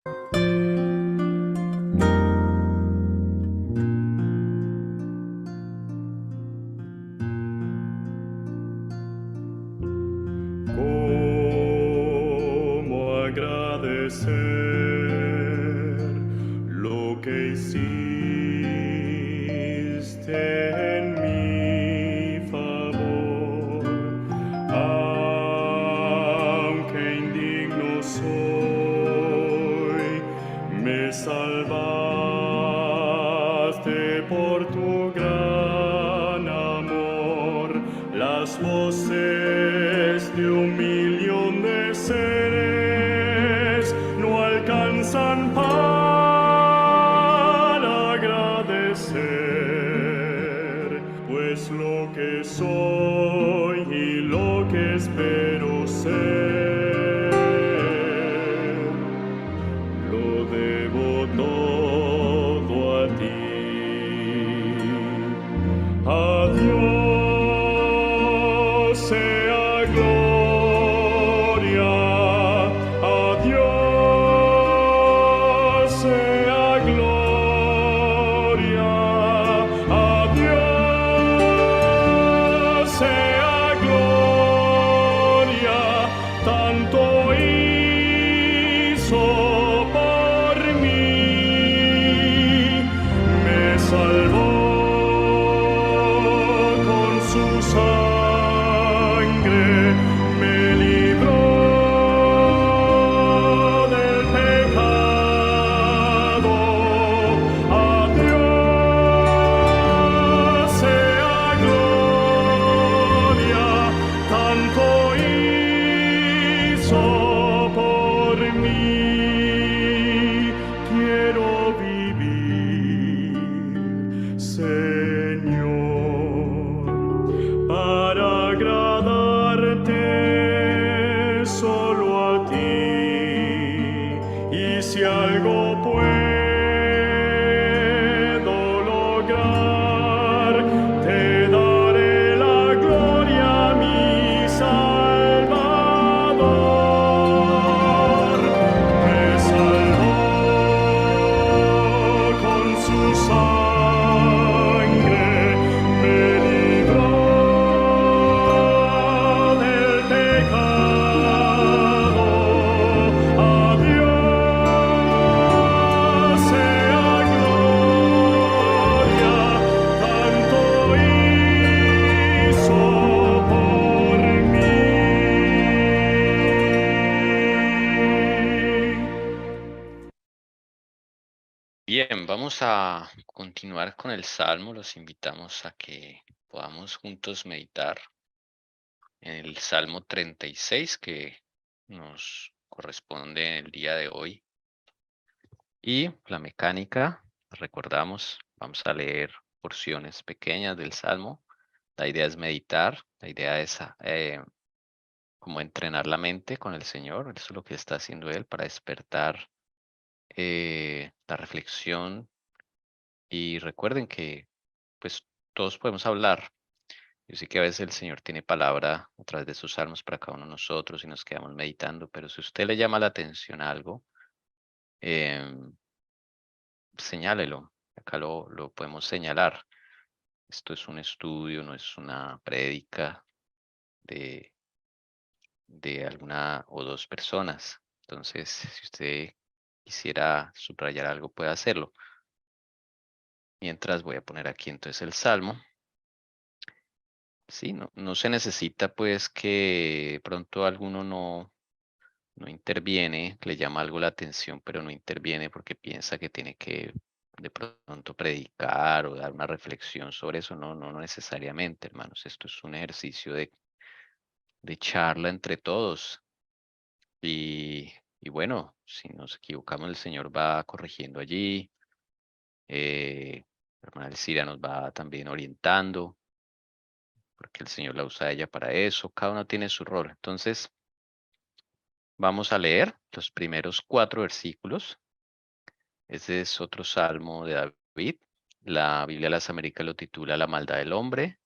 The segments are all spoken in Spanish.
¿Cómo agradecer lo que hiciste en mi favor? Aunque indigno soy, me salvaste por tu gran amor. Las voces de un millón de seres no alcanzan para agradecer, pues lo que soy y lo que espero ser, lo debo todo a ti. A Dios sea gloria, a Dios sea gloria, a Dios sea gloria, tanto hizo por mí, me salvó con su sangre, me libró del pecado. A Dios sea gloria, tanto hizo por mí. Quiero vivir, Señor, para agradarte solo a ti. Y si algo puedo lograr, te daré la gloria, mi Salvador. Me salvó con su sangre, me libró del pecado. A Dios sea gloria, tanto hizo por mí. Bien, vamos a continuar con el Salmo. Los invitamos a que podamos juntos meditar en el Salmo 36 que nos corresponde el día de hoy. Y la mecánica, recordamos, vamos a leer porciones pequeñas del Salmo. La idea es meditar, la idea es como entrenar la mente con el Señor. Eso es lo que está haciendo Él para despertar la reflexión. Y recuerden que pues todos podemos hablar. Yo sé que a veces el Señor tiene palabra a través de sus salmos para cada uno de nosotros y nos quedamos meditando, pero si usted le llama la atención a algo, em, señálelo. Acá lo podemos señalar. Esto es un estudio, no es una prédica de, de alguna o dos personas. Entonces, si usted quisiera subrayar algo, puede hacerlo. Mientras voy a poner aquí entonces el salmo. Sí, no se necesita pues que de pronto alguno no interviene, le llama algo la atención, pero no interviene porque piensa que tiene que de pronto predicar o dar una reflexión sobre eso. No necesariamente, hermanos. Esto es un ejercicio de charla entre todos. Y, y bueno, si nos equivocamos, el Señor va corrigiendo allí. La hermana Elcira nos va también orientando, porque el Señor la usa a ella para eso. Cada uno tiene su rol. Entonces, vamos a leer los primeros 4 versículos. Este es otro salmo de David. La Biblia de las Américas lo titula La maldad del hombre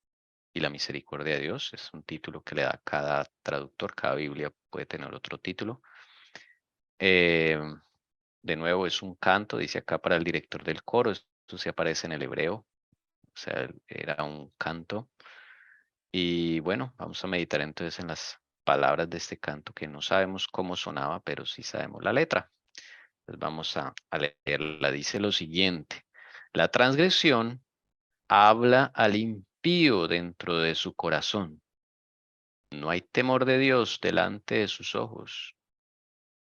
y la misericordia de Dios. Es un título que le da cada traductor. Cada Biblia puede tener otro título. Eh, De nuevo, es un canto, dice acá para el director del coro, esto se aparece en el hebreo, o sea, era un canto. Y bueno, vamos a meditar entonces en las palabras de este canto que no sabemos cómo sonaba, pero sí sabemos la letra. Entonces vamos a leerla. Dice lo siguiente: la transgresión habla al impío dentro de su corazón. No hay temor de Dios delante de sus ojos,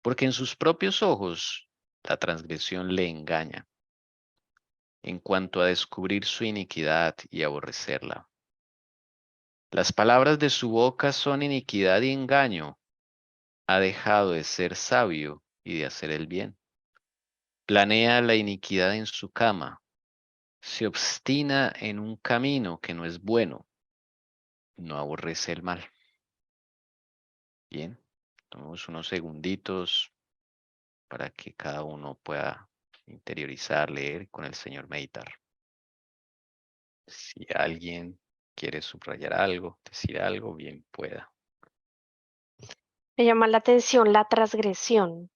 porque en sus propios ojos la transgresión le engaña, en cuanto a descubrir su iniquidad y aborrecerla. Las palabras de su boca son iniquidad y engaño. Ha dejado de ser sabio y de hacer el bien. Planea la iniquidad en su cama. Se obstina en un camino que no es bueno. No aborrece el mal. Bien, tomemos unos segunditos para que cada uno pueda interiorizar, leer y con el Señor meditar. Si alguien quiere subrayar algo, decir algo, bien pueda. Me llama la atención la transgresión.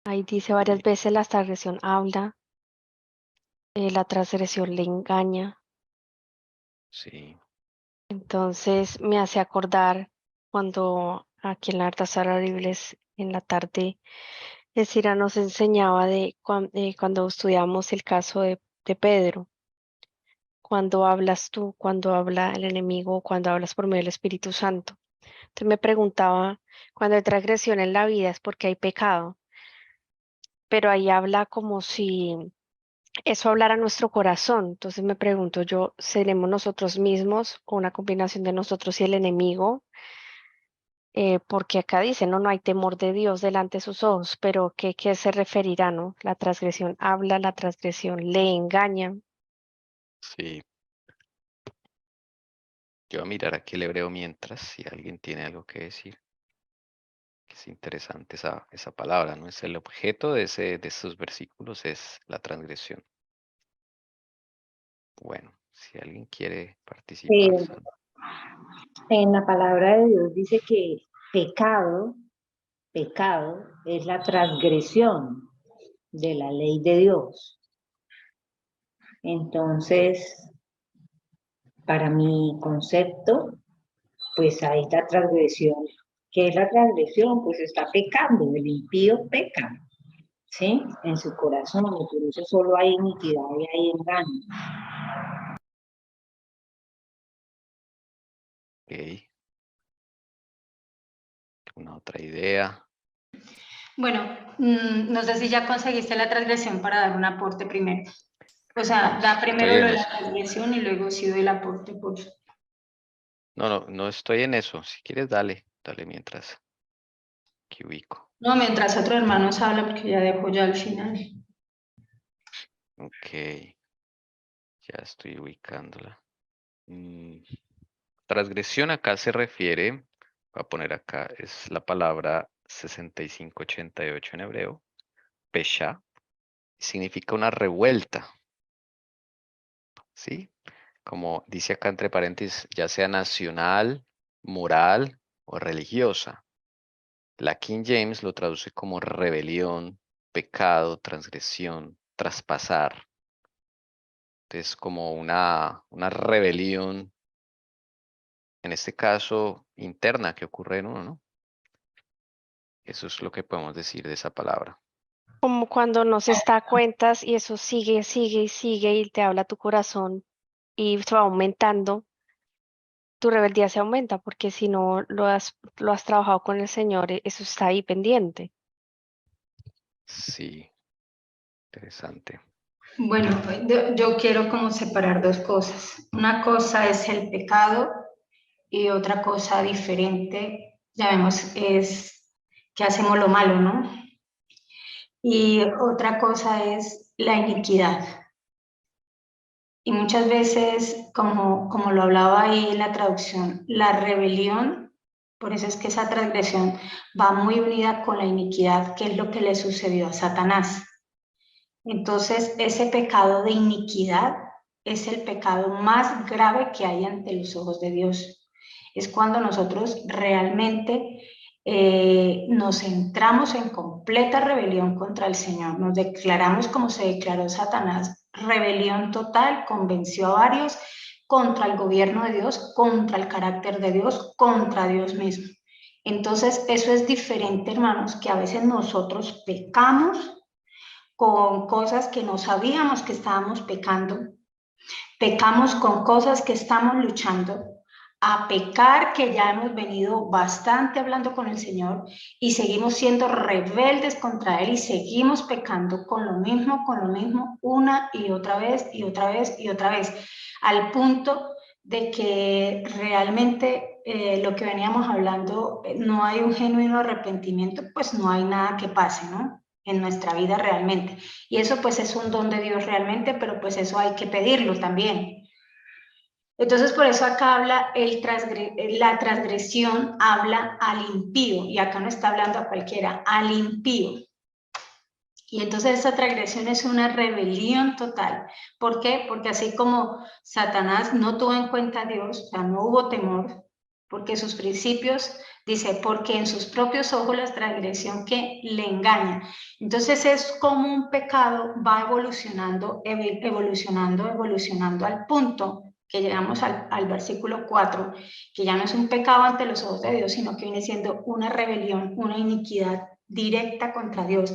Ahí dice varias Sí, veces la transgresión habla, la transgresión le engaña. sí, Entonces me hace acordar cuando aquí en la Harta Sara Libles en la tarde, Cira nos enseñaba de cuando estudiamos el caso de Pedro, cuando hablas tú, cuando habla el enemigo, cuando hablas por medio del Espíritu Santo. Entonces me preguntaba, cuando hay transgresión en la vida es porque hay pecado, pero ahí habla como si eso hablara a nuestro corazón. Entonces me pregunto yo, ¿seremos nosotros mismos o una combinación de nosotros y el enemigo? Porque acá dice, no hay temor de Dios delante de sus ojos, pero ¿qué se referirá, no? La transgresión habla, la transgresión le engaña. sí. Yo voy a mirar aquí el hebreo mientras, si alguien tiene algo que decir. Que es interesante esa palabra, ¿no? Es el objeto de estos versículos, es la transgresión. Bueno, si alguien quiere Eh, participar, en la palabra de Dios dice que pecado, pecado es la transgresión de la ley de Dios. Entonces, para mi concepto, pues ahí la transgresión. ¿Qué es la transgresión? Pues está pecando, el impío peca, ¿sí? En su corazón, y por eso solo hay iniquidad y hay engaño. ok. ¿Una otra idea? Bueno, no sé si ya conseguiste la transgresión para dar un aporte primero. O sea, da primero Estoy lo en de la eso. transgresión y luego sí doy el aporte por... No estoy en eso. Si quieres, dale mientras que ubico. No, mientras otro hermano habla porque ya dejo ya al final. Ok, ya estoy ubicándola. Transgresión acá se refiere, voy a poner acá, es la palabra 6588 en hebreo, pesha, significa una revuelta, ¿sí? Como dice acá entre paréntesis, ya sea nacional, moral o religiosa. La King James lo traduce como rebelión, pecado, transgresión, traspasar. Entonces, como una rebelión, en este caso interna que ocurre en uno, ¿no? Eso es lo que podemos decir de esa palabra. Como cuando no se está a cuentas y eso sigue, sigue y sigue y te habla tu corazón y se va aumentando, tu rebeldía se aumenta porque si no lo has trabajado con el Señor, eso está ahí pendiente. Sí, interesante. Bueno, yo quiero como separar dos cosas. Una cosa es el pecado y otra cosa diferente, ya vemos, es que hacemos lo malo, ¿no? Y otra cosa es la iniquidad. Y muchas veces, como lo hablaba ahí en la traducción, la rebelión, por eso es que esa transgresión va muy unida con la iniquidad, que es lo que le sucedió a Satanás. Entonces, ese pecado de iniquidad es el pecado más grave que hay ante los ojos de Dios. Es cuando nosotros realmente nos entramos en completa rebelión contra el Señor, nos declaramos como se declaró Satanás, rebelión total, convenció a varios contra el gobierno de Dios, contra el carácter de Dios, contra Dios mismo. Entonces, eso es diferente, hermanos, que a veces nosotros pecamos con cosas que no sabíamos que estábamos pecando, pecamos con cosas que estamos luchando, a pecar que ya hemos venido bastante hablando con el Señor y seguimos siendo rebeldes contra Él y seguimos pecando con lo mismo, una y otra vez y otra vez y otra vez, al punto de que realmente lo que veníamos hablando, no hay un genuino arrepentimiento, pues no hay nada que pase, ¿no? En nuestra vida realmente. Y eso pues es un don de Dios realmente, pero pues eso hay que pedirlo también. Entonces, por eso acá habla la transgresión, habla al impío, y acá no está hablando a cualquiera, al impío. Y entonces esa transgresión es una rebelión total. ¿Por qué? Porque así como Satanás no tuvo en cuenta a Dios, o sea, no hubo temor, porque sus principios, dice, porque en sus propios ojos la transgresión que le engaña. Entonces es como un pecado va evolucionando al punto que llegamos al versículo 4, que ya no es un pecado ante los ojos de Dios, sino que viene siendo una rebelión, una iniquidad directa contra Dios.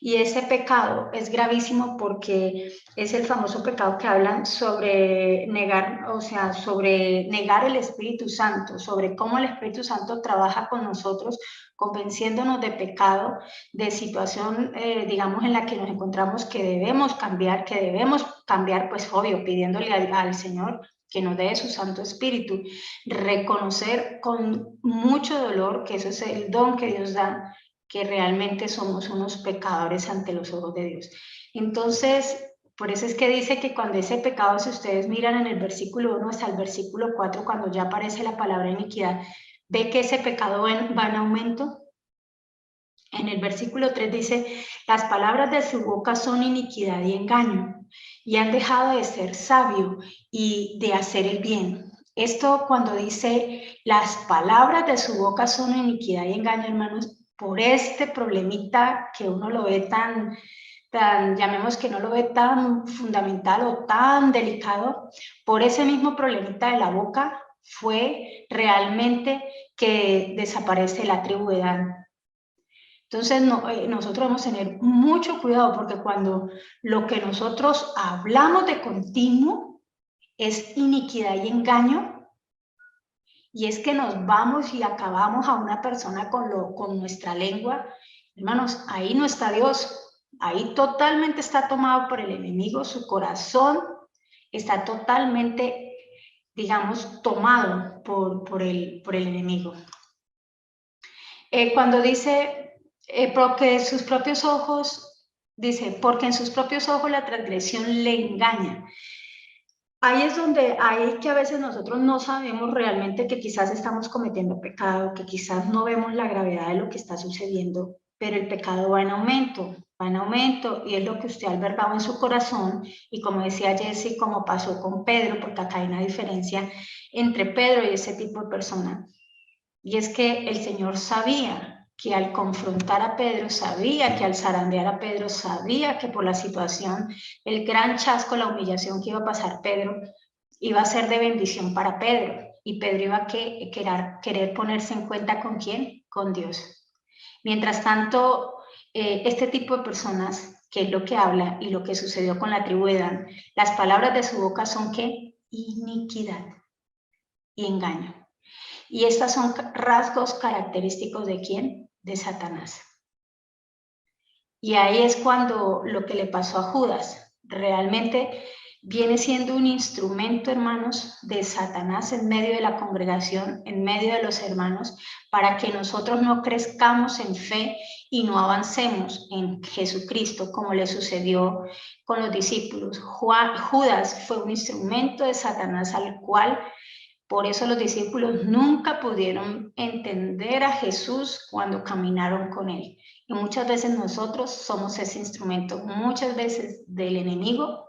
Y ese pecado es gravísimo porque es el famoso pecado que hablan sobre negar, o sea, sobre negar el Espíritu Santo, sobre cómo el Espíritu Santo trabaja con nosotros, convenciéndonos de pecado, de situación, digamos, en la que nos encontramos que debemos cambiar, pues obvio, pidiéndole al Señor que nos dé su Santo Espíritu, reconocer con mucho dolor que eso es el don que Dios da, que realmente somos unos pecadores ante los ojos de Dios. Entonces, por eso es que dice que cuando ese pecado, si ustedes miran en el versículo 1 hasta el versículo 4, cuando ya aparece la palabra iniquidad, ve que ese pecado va en aumento. En el versículo 3 dice, las palabras de su boca son iniquidad y engaño, y han dejado de ser sabio y de hacer el bien. Esto cuando dice, las palabras de su boca son iniquidad y engaño, hermanos, por este problemita que uno lo ve tan, llamemos que no lo ve tan fundamental o tan delicado, por ese mismo problemita de la boca fue realmente que desaparece la tribu de Dan. Entonces, nosotros debemos tener mucho cuidado porque cuando lo que nosotros hablamos de continuo es iniquidad y engaño, y es que nos vamos y acabamos a una persona con nuestra lengua, hermanos, ahí no está Dios, ahí totalmente está tomado por el enemigo, su corazón está totalmente, digamos, tomado por el enemigo. Cuando dice, porque sus propios ojos, dice, porque en sus propios ojos la transgresión le engaña. Ahí es donde hay que a veces nosotros no sabemos realmente que quizás estamos cometiendo pecado, que quizás no vemos la gravedad de lo que está sucediendo, pero el pecado va en aumento, y es lo que usted ha albergado en su corazón, y como decía Jesse, como pasó con Pedro, porque acá hay una diferencia entre Pedro y ese tipo de persona, y es que el Señor sabía que al confrontar a Pedro, sabía que al zarandear a Pedro, sabía que por la situación, el gran chasco, la humillación que iba a pasar Pedro, iba a ser de bendición para Pedro. Y Pedro iba a querer ponerse en cuenta ¿con quién? Con Dios. Mientras tanto, este tipo de personas, que es lo que habla y lo que sucedió con la tribu de Dan, las palabras de su boca son ¿qué? Iniquidad y engaño. Y estas son rasgos característicos ¿de quién? De Satanás. Y ahí es cuando lo que le pasó a Judas realmente viene siendo un instrumento, hermanos, de Satanás en medio de la congregación, en medio de los hermanos, para que nosotros no crezcamos en fe y no avancemos en Jesucristo, como le sucedió con los discípulos. Judas fue un instrumento de Satanás al cual... Por eso los discípulos nunca pudieron entender a Jesús cuando caminaron con él. Y muchas veces nosotros somos ese instrumento, muchas veces del enemigo,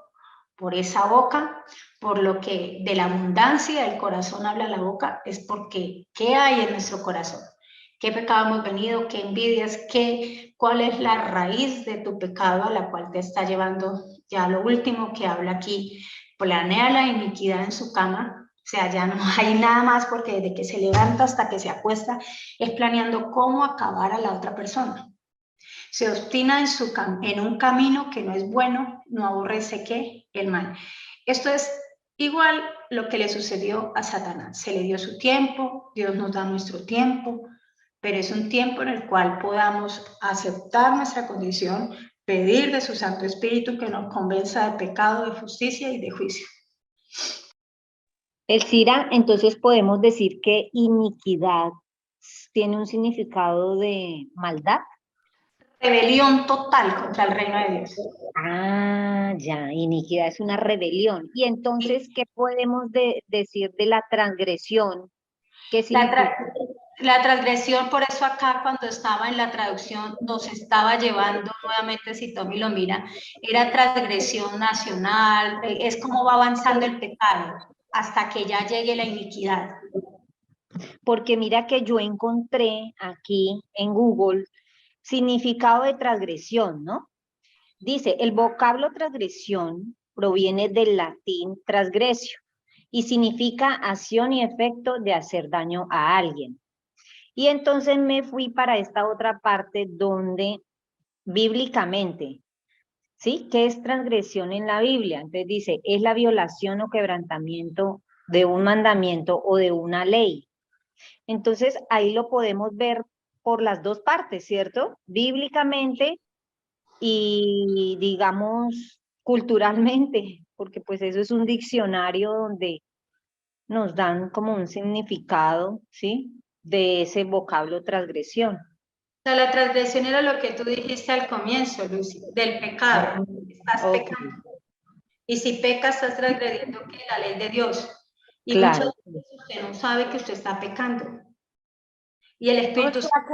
por esa boca, por lo que de la abundancia del corazón habla la boca, es porque ¿qué hay en nuestro corazón? qué pecado hemos venido, qué envidias, cuál es la raíz de tu pecado a la cual te está llevando. Ya lo último que habla aquí, planea la iniquidad en su cama, o sea, ya no hay nada más porque desde que se levanta hasta que se acuesta es planeando cómo acabar a la otra persona. Se obstina en un camino que no es bueno, no aborrece ¿qué? El mal. Esto es igual lo que le sucedió a Satanás. Se le dio su tiempo, Dios nos da nuestro tiempo, pero es un tiempo en el cual podamos aceptar nuestra condición, pedir de su Santo Espíritu que nos convenza de pecado, de justicia y de juicio. Elcira, entonces podemos decir que iniquidad tiene un significado de maldad. Rebelión total contra el reino de Dios. Ah, ya, iniquidad es una rebelión. Y entonces, ¿qué podemos decir de la transgresión? ¿Qué significa? La transgresión, por eso acá cuando estaba en la traducción nos estaba llevando nuevamente, si Tommy lo mira, era transgresión nacional, es como va avanzando el pecado hasta que ya llegue la iniquidad. Porque mira que yo encontré aquí en Google significado de transgresión, ¿no? Dice, el vocablo transgresión proviene del latín transgresio y significa acción y efecto de hacer daño a alguien. Y entonces me fui para esta otra parte donde bíblicamente, ¿sí? ¿Qué es transgresión en la Biblia? Entonces dice, es la violación o quebrantamiento de un mandamiento o de una ley. Entonces ahí lo podemos ver por las dos partes, ¿cierto? Bíblicamente y digamos culturalmente, porque pues eso es un diccionario donde nos dan como un significado, ¿sí? De ese vocablo transgresión. O sea, la transgresión era lo que tú dijiste al comienzo, Lucy, del pecado. Estás pecando. Y si pecas, estás transgrediendo ¿qué? La ley de Dios. Y Claro. muchas veces usted no sabe que usted está pecando. Y el Espíritu Santo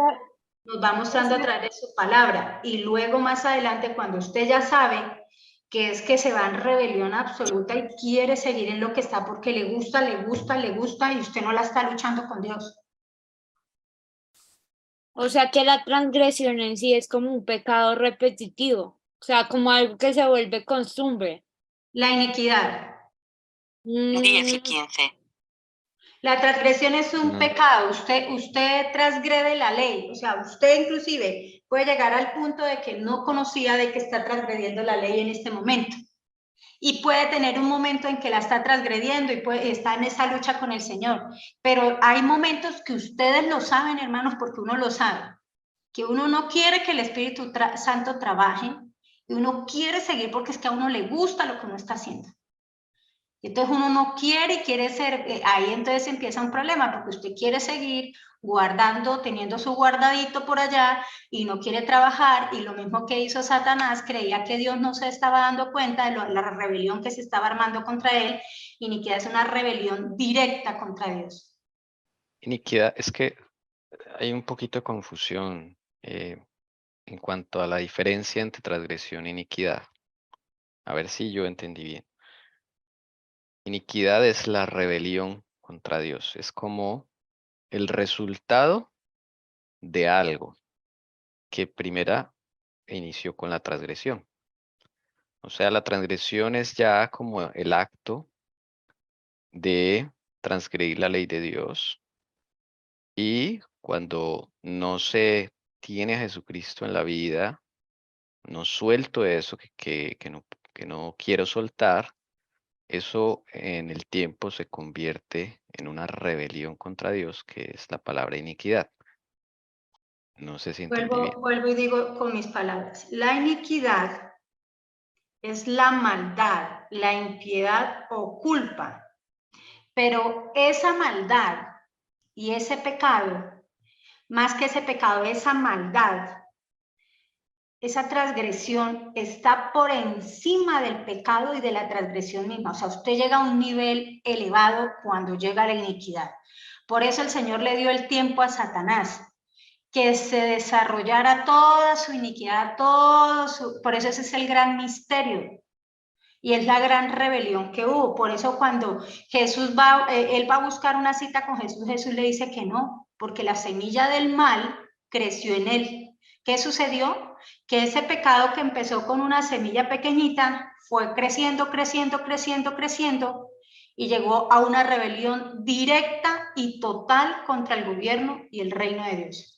nos va mostrando a través de su palabra. Y luego más adelante, cuando usted ya sabe que es que se va en rebelión absoluta y quiere seguir en lo que está porque le gusta, y usted no la está luchando con Dios. O sea que la transgresión en sí es como un pecado repetitivo, o sea, como algo que se vuelve costumbre. La iniquidad. 10 y 15. La transgresión es un pecado, usted transgrede la ley, o sea, usted inclusive puede llegar al punto de que no conocía de que está transgrediendo la ley en este momento. Y puede tener un momento en que la está transgrediendo y está en esa lucha con el Señor. Pero hay momentos que ustedes lo saben, hermanos, porque uno lo sabe. Que uno no quiere que el Espíritu Santo trabaje y uno quiere seguir porque es que a uno le gusta lo que uno está haciendo. Y entonces uno no quiere y quiere ser, ahí entonces empieza un problema porque usted quiere seguir guardando, teniendo su guardadito por allá y no quiere trabajar, y lo mismo que hizo Satanás, creía que Dios no se estaba dando cuenta de la rebelión que se estaba armando contra él. Iniquidad es una rebelión directa contra Dios. Iniquidad, es que hay un poquito de confusión en cuanto a la diferencia entre transgresión e iniquidad. A ver si yo entendí bien. Iniquidad es la rebelión contra Dios, es como el resultado de algo que primero inició con la transgresión. O sea, la transgresión es ya como el acto de transgredir la ley de Dios, y cuando no se tiene a Jesucristo en la vida, no suelto eso que no quiero soltar, eso en el tiempo se convierte en una rebelión contra Dios, que es la palabra iniquidad. No sé si entendí bien. Vuelvo y digo con mis palabras, la iniquidad es la maldad, la impiedad o culpa, pero esa maldad y ese pecado, más que ese pecado, esa maldad, esa transgresión está por encima del pecado y de la transgresión misma. O sea, usted llega a un nivel elevado cuando llega a la iniquidad. Por eso el Señor le dio el tiempo a Satanás, que se desarrollara toda su iniquidad, por eso ese es el gran misterio. Y es la gran rebelión que hubo. Por eso cuando Jesús él va a buscar una cita con Jesús, Jesús le dice que no. porque la semilla del mal creció en él. ¿Qué sucedió? Que ese pecado que empezó con una semilla pequeñita fue creciendo, creciendo, creciendo, creciendo, y llegó a una rebelión directa y total contra el gobierno y el reino de Dios.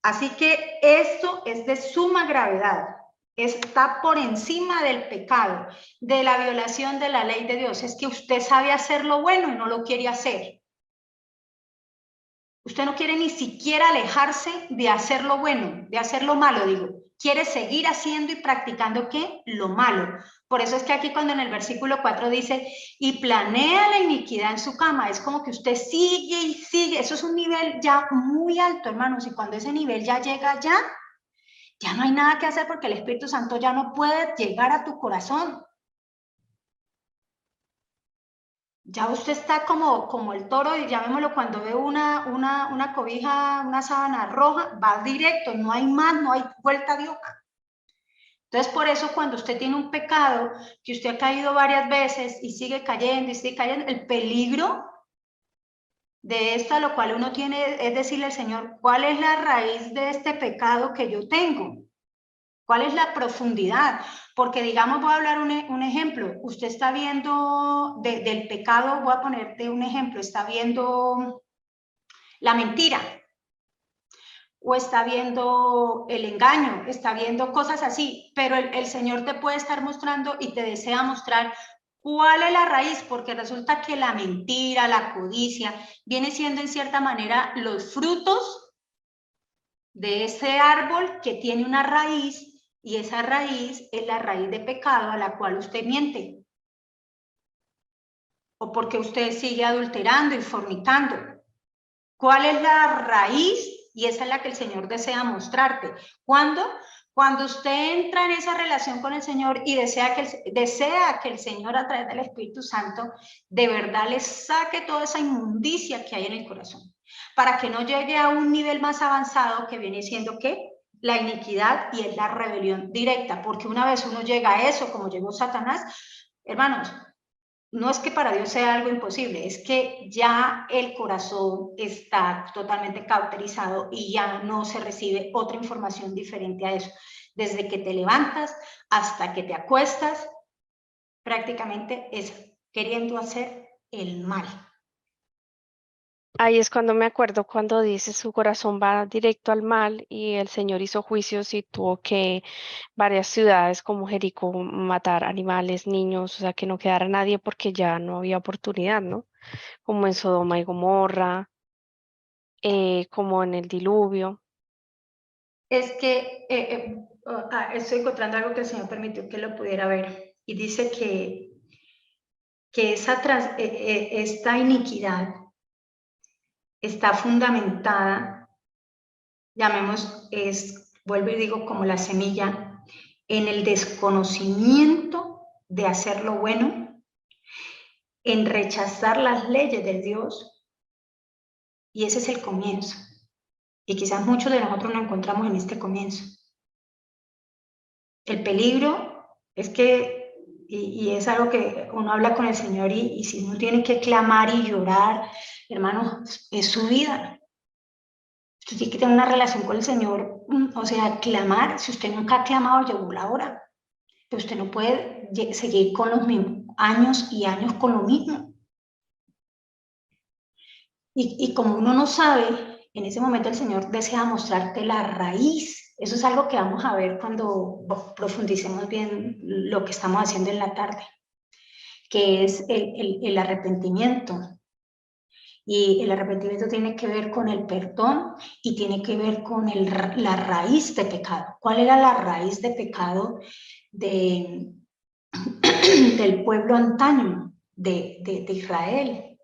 Así que esto es de suma gravedad. Está por encima del pecado, de la violación de la ley de Dios. Es que usted sabe hacer lo bueno y no lo quiere hacer. Usted no quiere ni siquiera alejarse de hacer lo bueno, de hacer lo malo, digo. Quiere seguir haciendo y practicando, ¿qué? Lo malo. Por eso es que aquí cuando en el versículo 4 dice, y planea la iniquidad en su cama, es como que usted sigue y sigue. Eso es un nivel ya muy alto, hermanos, y cuando ese nivel ya llega ya no hay nada que hacer porque el Espíritu Santo ya no puede llegar a tu corazón. Ya usted está como el toro, y llamémoslo, cuando ve una cobija, una sábana roja, va directo, no hay más, no hay vuelta de hoja. Entonces, por eso cuando usted tiene un pecado, que usted ha caído varias veces y sigue cayendo y sigue cayendo, el peligro de esto a lo cual uno tiene es decirle al Señor, ¿cuál es la raíz de este pecado que yo tengo? ¿Cuál es la profundidad? Porque digamos, voy a hablar un ejemplo, usted está viendo del pecado, voy a ponerte un ejemplo, está viendo la mentira, o está viendo el engaño, está viendo cosas así, pero el Señor te puede estar mostrando y te desea mostrar cuál es la raíz, porque resulta que la mentira, la codicia, viene siendo en cierta manera los frutos de ese árbol que tiene una raíz, y esa raíz es la raíz de pecado a la cual usted miente. O porque usted sigue adulterando y fornicando. ¿Cuál es la raíz? Y esa es la que el Señor desea mostrarte. ¿Cuándo? Cuando usted entra en esa relación con el Señor y desea que el Señor a través del Espíritu Santo de verdad le saque toda esa inmundicia que hay en el corazón, para que no llegue a un nivel más avanzado que viene siendo ¿qué? La iniquidad, y es la rebelión directa, porque una vez uno llega a eso, como llegó Satanás, hermanos, no es que para Dios sea algo imposible, es que ya el corazón está totalmente cauterizado y ya no se recibe otra información diferente a eso. Desde que te levantas hasta que te acuestas, prácticamente es queriendo hacer el mal. Ahí es cuando me acuerdo cuando dice su corazón va directo al mal, y el Señor hizo juicios y tuvo que varias ciudades como Jericó matar animales, niños, o sea que no quedara nadie porque ya no había oportunidad, ¿no? Como en Sodoma y Gomorra, como en el diluvio. Es que estoy encontrando algo que el Señor permitió que lo pudiera ver, y dice que esta iniquidad está fundamentada, vuelvo y digo, como la semilla, en el desconocimiento de hacer lo bueno, en rechazar las leyes de Dios, y ese es el comienzo. Y quizás muchos de nosotros nos encontramos en este comienzo. El peligro es que, y es algo que uno habla con el Señor, y si uno tiene que clamar y llorar, hermanos, es su vida. Usted tiene que tener una relación con el Señor, o sea, clamar. Si usted nunca ha clamado, llegó la hora. Pero usted no puede seguir con los mismos años y años con lo mismo. Y como uno no sabe, en ese momento el Señor desea mostrarte la raíz. Eso es algo que vamos a ver cuando profundicemos bien lo que estamos haciendo en la tarde, que es el arrepentimiento. Y el arrepentimiento tiene que ver con el perdón y tiene que ver con la raíz de pecado. ¿Cuál era la raíz de pecado del pueblo antaño de Israel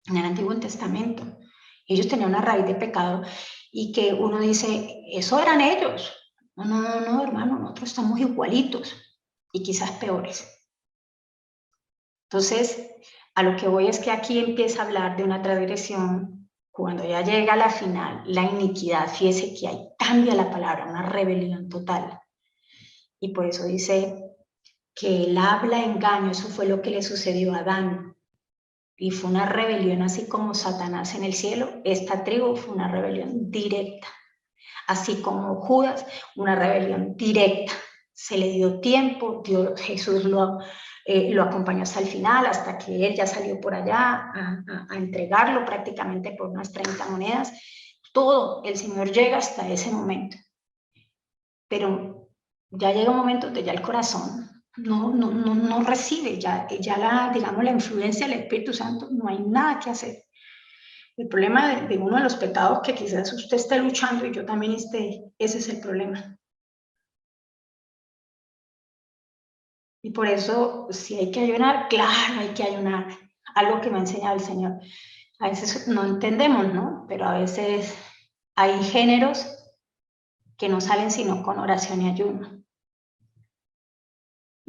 en el Antiguo Testamento? Ellos tenían una raíz de pecado, y que uno dice, eso eran ellos. No, hermano, nosotros estamos igualitos y quizás peores. Entonces, a lo que voy es que aquí empieza a hablar de una transgresión. Cuando ya llega a la final, la iniquidad, fíjese que ahí cambia la palabra, una rebelión total. Y por eso dice que él habla engaño, eso fue lo que le sucedió a Adán. Y fue una rebelión así como Satanás en el cielo. Esta tribu fue una rebelión directa. Así como Judas, una rebelión directa. Se le dio tiempo, Jesús lo acompañó hasta el final, hasta que él ya salió por allá a entregarlo prácticamente por unas 30 monedas. Todo, el Señor llega hasta ese momento. Pero ya llega un momento donde ya el corazón no recibe, ya digamos, la influencia del Espíritu Santo, no hay nada que hacer. El problema de uno de los pecados que quizás usted esté luchando y yo también esté, ese es el problema. Y por eso, si hay que ayunar, claro, hay que ayunar. Algo que me ha enseñado el Señor. A veces no entendemos, ¿no? Pero a veces hay géneros que no salen sino con oración y ayuno.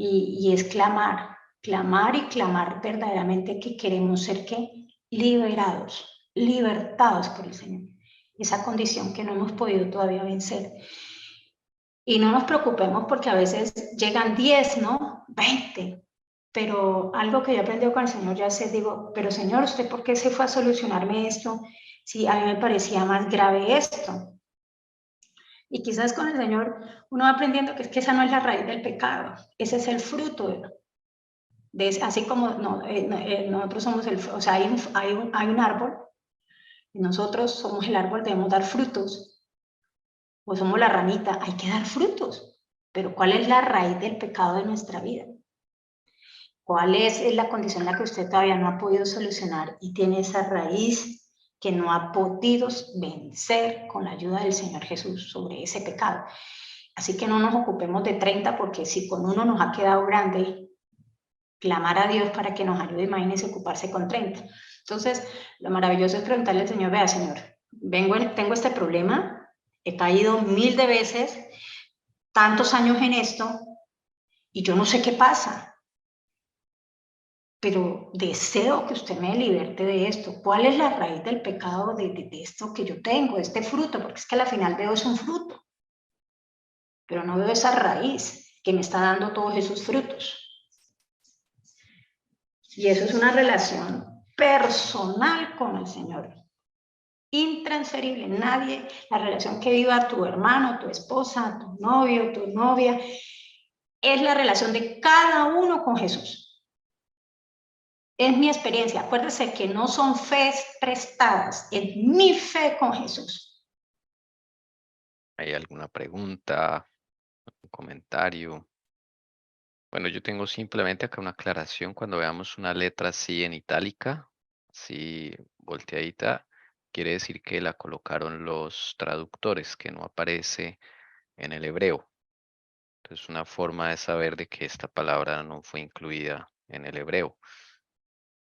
Y es clamar y clamar verdaderamente que queremos ser, ¿qué? Liberados, libertados por el Señor. Esa condición que no hemos podido todavía vencer. Y no nos preocupemos porque a veces llegan 10, ¿no? 20. Pero algo que yo aprendí con el Señor ya sé, digo, pero Señor, ¿usted por qué se fue a solucionarme esto? Si a mí me parecía más grave esto. Y quizás con el Señor uno va aprendiendo que es que esa no es la raíz del pecado, ese es el fruto así como nosotros somos o sea, hay un árbol, y nosotros somos el árbol, debemos dar frutos, o somos la ramita, hay que dar frutos. Pero ¿cuál es la raíz del pecado de nuestra vida? ¿Cuál es la condición en la que usted todavía no ha podido solucionar y tiene esa raíz que no ha podido vencer con la ayuda del Señor Jesús sobre ese pecado? Así que no nos ocupemos de 30, porque si con uno nos ha quedado grande, clamar a Dios para que nos ayude, imagínense ocuparse con 30. Entonces, lo maravilloso es preguntarle al Señor, vea, Señor, tengo este problema, he caído 1000 de veces, tantos años en esto, y yo no sé qué pasa, pero deseo que usted me liberte de esto. ¿Cuál es la raíz del pecado de esto que yo tengo, de este fruto? Porque es que al final veo es un fruto, pero no veo esa raíz que me está dando todos esos frutos. Y eso es una relación personal con el Señor, intransferible. Nadie, la relación que viva tu hermano, tu esposa, tu novio, tu novia, es la relación de cada uno con Jesús. Es mi experiencia. Acuérdese que no son fes prestadas, es mi fe con Jesús. ¿Hay alguna pregunta, un comentario? Bueno, yo tengo simplemente acá una aclaración. Cuando veamos una letra así en itálica, así volteadita, quiere decir que la colocaron los traductores, que no aparece en el hebreo. Entonces, una forma de saber de que esta palabra no fue incluida en el hebreo.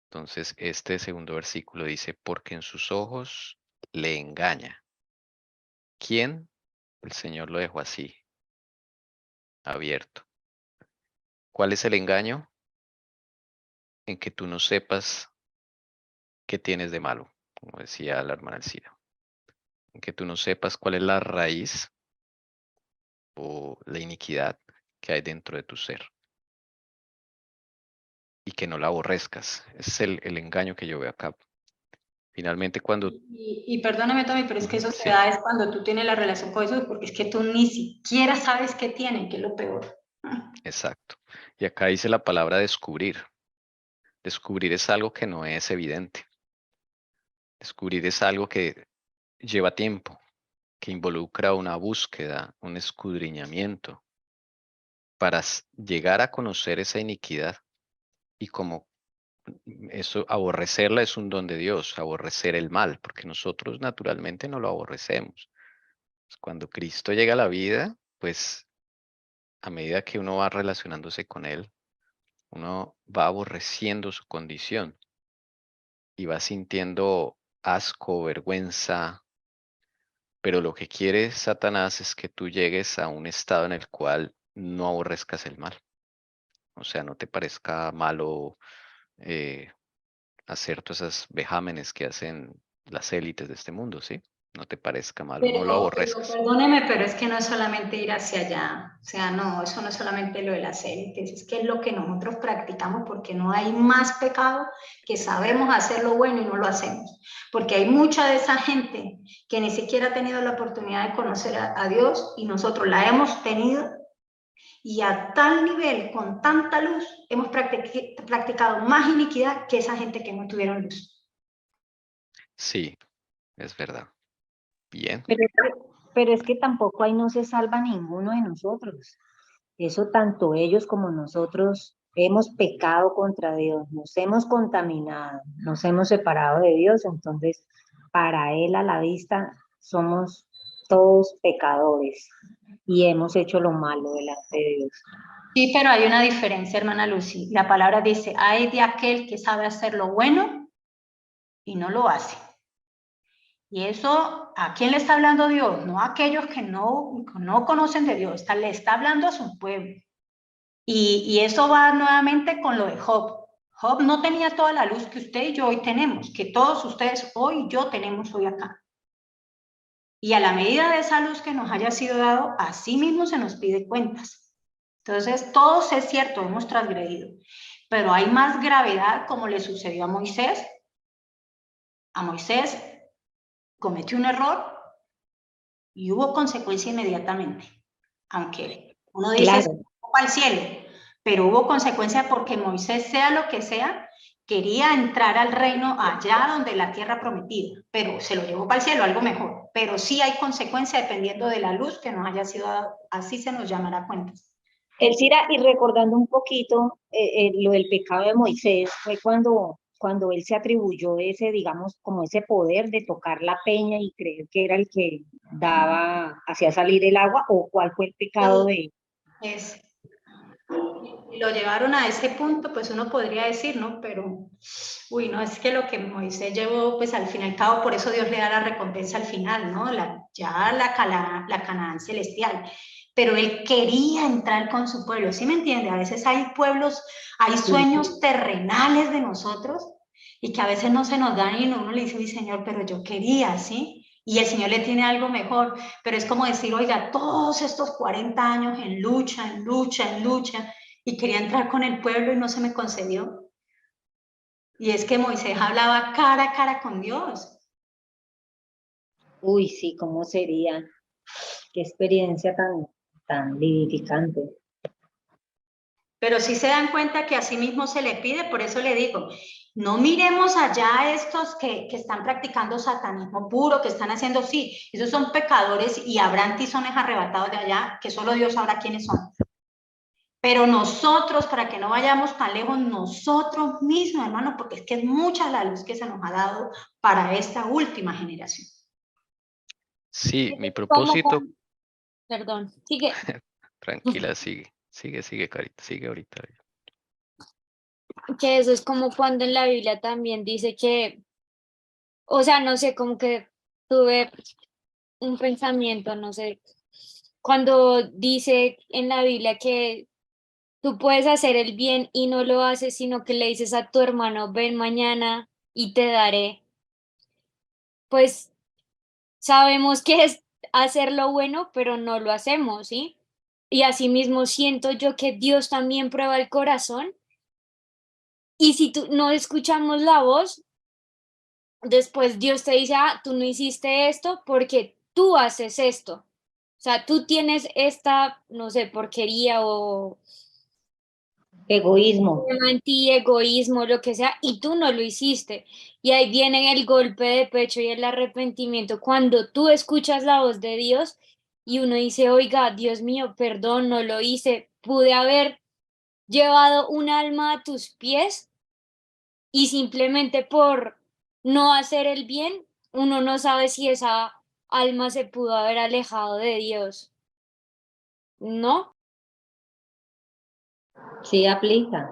Entonces, este segundo versículo dice, porque en sus ojos le engaña. ¿Quién? El Señor lo dejó así, abierto. ¿Cuál es el engaño? En que tú no sepas qué tienes de malo, como decía la hermana Elcira. En que tú no sepas cuál es la raíz o la iniquidad que hay dentro de tu ser. Y que no la aborrezcas. Ese es el engaño que yo veo acá. Finalmente, cuando... Y perdóname, Tommy, pero es que eso Sí, se da es cuando tú tienes la relación con Jesús, porque es que tú ni siquiera sabes qué tiene, que es lo peor. exacto. Y acá dice la palabra descubrir. Descubrir es algo que no es evidente. Descubrir es algo que lleva tiempo, que involucra una búsqueda, un escudriñamiento para llegar a conocer esa iniquidad y como eso, aborrecerla es un don de Dios, aborrecer el mal, porque nosotros naturalmente no lo aborrecemos. Cuando Cristo llega a la vida, pues a medida que uno va relacionándose con Él, uno va aborreciendo su condición y va sintiendo asco, vergüenza, pero lo que quiere Satanás es que tú llegues a un estado en el cual no aborrezcas el mal. O sea, no te parezca malo hacer todas esas vejámenes que hacen las élites de este mundo, ¿sí? no te parezca malo, Pero, no lo aborrezcas. perdóneme, pero es que no es solamente ir hacia allá, o sea, no, eso no es solamente lo de las élites, es que es lo que nosotros practicamos, porque no hay más pecado que sabemos hacer lo bueno y no lo hacemos, porque hay mucha de esa gente que ni siquiera ha tenido la oportunidad de conocer a Dios y nosotros la hemos tenido, y a tal nivel, con tanta luz, hemos practicado más iniquidad que esa gente que no tuvieron luz. Sí, es verdad. Bien. Pero es que tampoco ahí no se salva ninguno de nosotros. Eso tanto ellos como nosotros hemos pecado contra Dios, nos hemos contaminado, nos hemos separado de Dios, entonces para Él a la vista somos todos pecadores y hemos hecho lo malo delante de Dios. Sí, pero hay una diferencia, hermana Lucy. La palabra dice, hay de aquel que sabe hacer lo bueno y no lo hace. Y eso, ¿a quién le está hablando Dios? No a aquellos que no conocen de Dios, le está hablando a su pueblo. Y eso va nuevamente con lo de Job. Job no tenía toda la luz que usted y yo hoy tenemos, que todos ustedes hoy y yo tenemos hoy acá. Y a la medida de esa luz que nos haya sido dado, así mismo se nos pide cuentas. Entonces, todos es cierto, hemos transgredido, pero hay más gravedad, como le sucedió a Moisés. A Moisés cometió un error y hubo consecuencia inmediatamente, aunque uno dice, Claro. se fue al cielo, pero hubo consecuencia porque Moisés, sea lo que sea, quería entrar al reino allá donde la tierra prometida, pero se lo llevó para el cielo, algo mejor, pero sí hay consecuencia dependiendo de la luz que nos haya sido dado, así se nos llamará cuentas. Elcira, y recordando un poquito lo del pecado de Moisés, fue cuando él se atribuyó ese, digamos, como ese poder de tocar la peña y creer que era el que hacía salir el agua, o cuál fue el pecado de él. Lo llevaron a ese punto, pues uno podría decir, ¿no? Pero, uy, no, es que lo que Moisés llevó, pues al fin y al cabo, por eso Dios le da la recompensa al final, ¿no? Ya la Canaán celestial. Pero él quería entrar con su pueblo, ¿sí me entiende? A veces hay pueblos, hay sueños terrenales de nosotros y que a veces no se nos dan y uno le dice, mi Señor, pero yo quería, ¿sí? Y el Señor le tiene algo mejor, pero es como decir, oiga, todos estos 40 años en lucha, y quería entrar con el pueblo y no se me concedió. Y es que Moisés hablaba cara a cara con Dios. Uy, sí, ¿cómo sería? Qué experiencia tan vivificante. Pero sí se dan cuenta que así mismo se le pide, por eso le digo, no miremos allá a estos que están practicando satanismo puro, que están haciendo, sí, esos son pecadores y habrán tizones arrebatados de allá, que solo Dios sabrá quiénes son. Pero nosotros, para que no vayamos tan lejos, nosotros mismos, hermano, porque es que es mucha la luz que se nos ha dado para esta última generación. Sí, mi Como propósito, Perdón, sigue. tranquila, sigue, Carita, sigue ahorita. Que eso es como cuando en la Biblia también dice que, o sea, no sé, como que tuve un pensamiento, no sé, cuando dice en la Biblia que tú puedes hacer el bien y no lo haces, sino que le dices a tu hermano, ven mañana y te daré, pues sabemos que es hacer lo bueno, pero no lo hacemos, ¿sí? Y asimismo siento yo que Dios también prueba el corazón. Y si tú no escuchamos la voz, después Dios te dice, ah, tú no hiciste esto porque tú haces esto. O sea, tú tienes esta, no sé, porquería o Egoísmo. en ti, egoísmo, lo que sea, y tú no lo hiciste. Y ahí viene el golpe de pecho y el arrepentimiento. Cuando tú escuchas la voz de Dios y uno dice, oiga, Dios mío, perdón, no lo hice, pude haber llevado un alma a tus pies y simplemente por no hacer el bien, uno no sabe si esa alma se pudo haber alejado de Dios. ¿No? Sí aplica.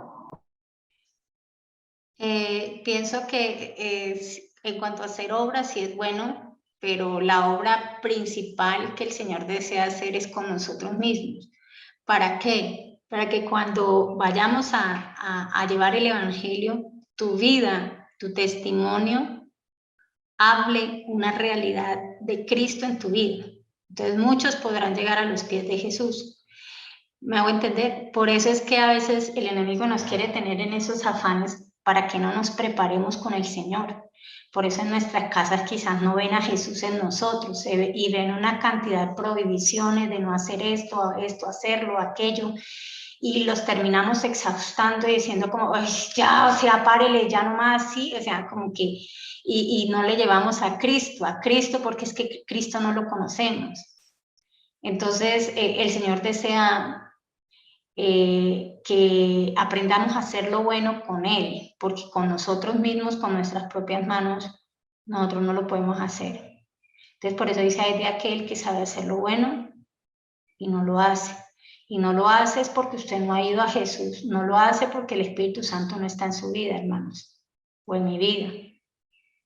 Pienso que en cuanto a hacer obras, sí es bueno, pero la obra principal que el Señor desea hacer es con nosotros mismos. ¿Para qué? Para que cuando vayamos a llevar el Evangelio, tu vida, tu testimonio, hable una realidad de Cristo en tu vida. Entonces muchos podrán llegar a los pies de Jesús. ¿Me hago entender? Por eso es que a veces el enemigo nos quiere tener en esos afanes para que no nos preparemos con el Señor. Por eso en nuestras casas quizás no ven a Jesús en nosotros y ven una cantidad de prohibiciones de no hacer esto, hacerlo, aquello, y los terminamos exhaustando y diciendo como, ay, ya, o sea, párele, ya no más, sí, o sea, como que, y no le llevamos a Cristo porque es que Cristo no lo conocemos. Entonces, el Señor desea que aprendamos a hacer lo bueno con Él, porque con nosotros mismos, con nuestras propias manos, nosotros no lo podemos hacer. Entonces, por eso dice, hay de aquel que sabe hacer lo bueno y no lo hace. Y no lo hace es porque usted no ha ido a Jesús, no lo hace porque el Espíritu Santo no está en su vida, hermanos, o en mi vida.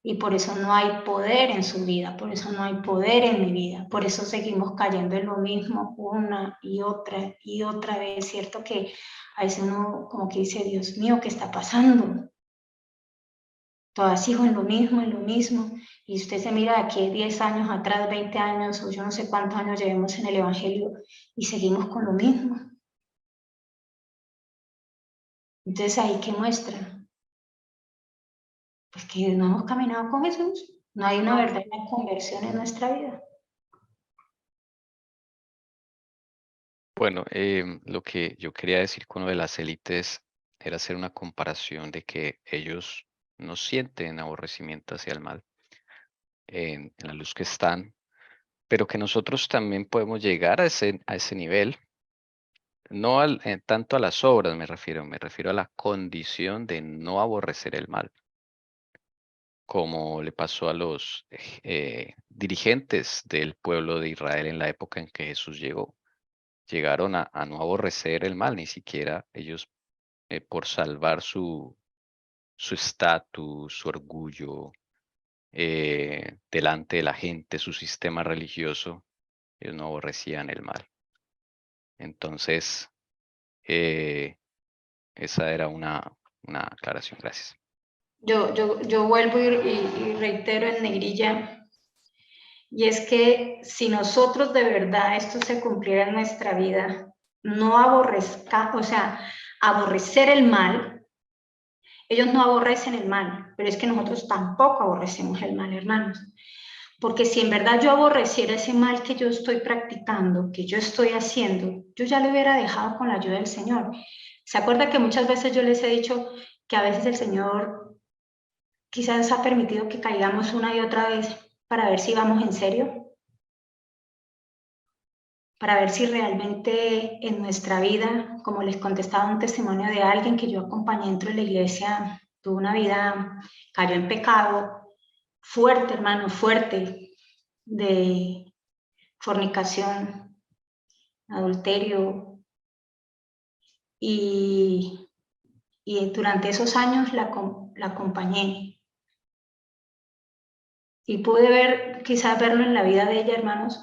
Y por eso no hay poder en su vida, por eso no hay poder en mi vida, por eso seguimos cayendo en lo mismo una y otra vez, ¿cierto? Que a veces uno como que dice, Dios mío, ¿qué está pasando? Todavía sigo en lo mismo, y usted se mira de aquí 10 años atrás, 20 años, o yo no sé cuántos años llevemos en el Evangelio, y seguimos con lo mismo. Entonces, ¿ahí qué muestra? Pues que no hemos caminado con Jesús, no hay una verdadera conversión en nuestra vida. Bueno, lo que yo quería decir con lo de las élites era hacer una comparación de que ellos no sienten aborrecimiento hacia el mal en la luz que están, pero que nosotros también podemos llegar a ese nivel, no tanto a las obras me refiero a la condición de no aborrecer el mal, como le pasó a los dirigentes del pueblo de Israel en la época en que Jesús llegó. Llegaron a no aborrecer el mal, ni siquiera ellos por salvar su estatus, su orgullo delante de la gente, su sistema religioso, ellos no aborrecían el mal. Entonces, esa era una aclaración. Gracias. Yo vuelvo y reitero en negrilla, y es que si nosotros de verdad esto se cumpliera en nuestra vida, no aborrecer el mal, ellos no aborrecen el mal, pero es que nosotros tampoco aborrecemos el mal, hermanos. Porque si en verdad yo aborreciera ese mal que yo estoy practicando, que yo estoy haciendo, yo ya lo hubiera dejado con la ayuda del Señor. ¿Se acuerda que muchas veces yo les he dicho que a veces el Señor quizás ha permitido que caigamos una y otra vez para ver si vamos en serio? Para ver si realmente en nuestra vida, como les contestaba un testimonio de alguien que yo acompañé dentro de la iglesia, tuvo una vida, cayó en pecado, fuerte, hermano, fuerte, de fornicación, adulterio, y durante esos años la acompañé. Y pude quizás verlo en la vida de ella, hermanos,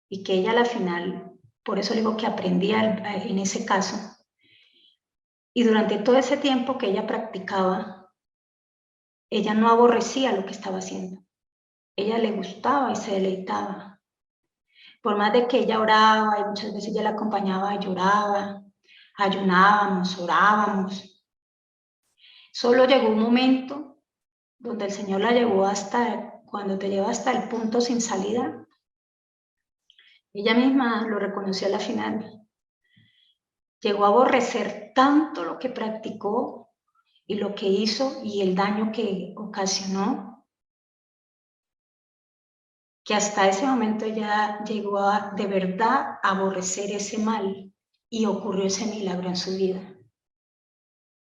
y que ella a la final, por eso digo que aprendía en ese caso, y durante todo ese tiempo que ella practicaba, ella no aborrecía lo que estaba haciendo. Ella le gustaba y se deleitaba. Por más de que ella oraba, y muchas veces yo la acompañaba y lloraba, ayunábamos, orábamos. Solo llegó un momento donde el Señor la llevó cuando te lleva hasta el punto sin salida. Ella misma lo reconoció a la final. Llegó a aborrecer tanto lo que practicó y lo que hizo y el daño que ocasionó, que hasta ese momento ella llegó a de verdad aborrecer ese mal y ocurrió ese milagro en su vida.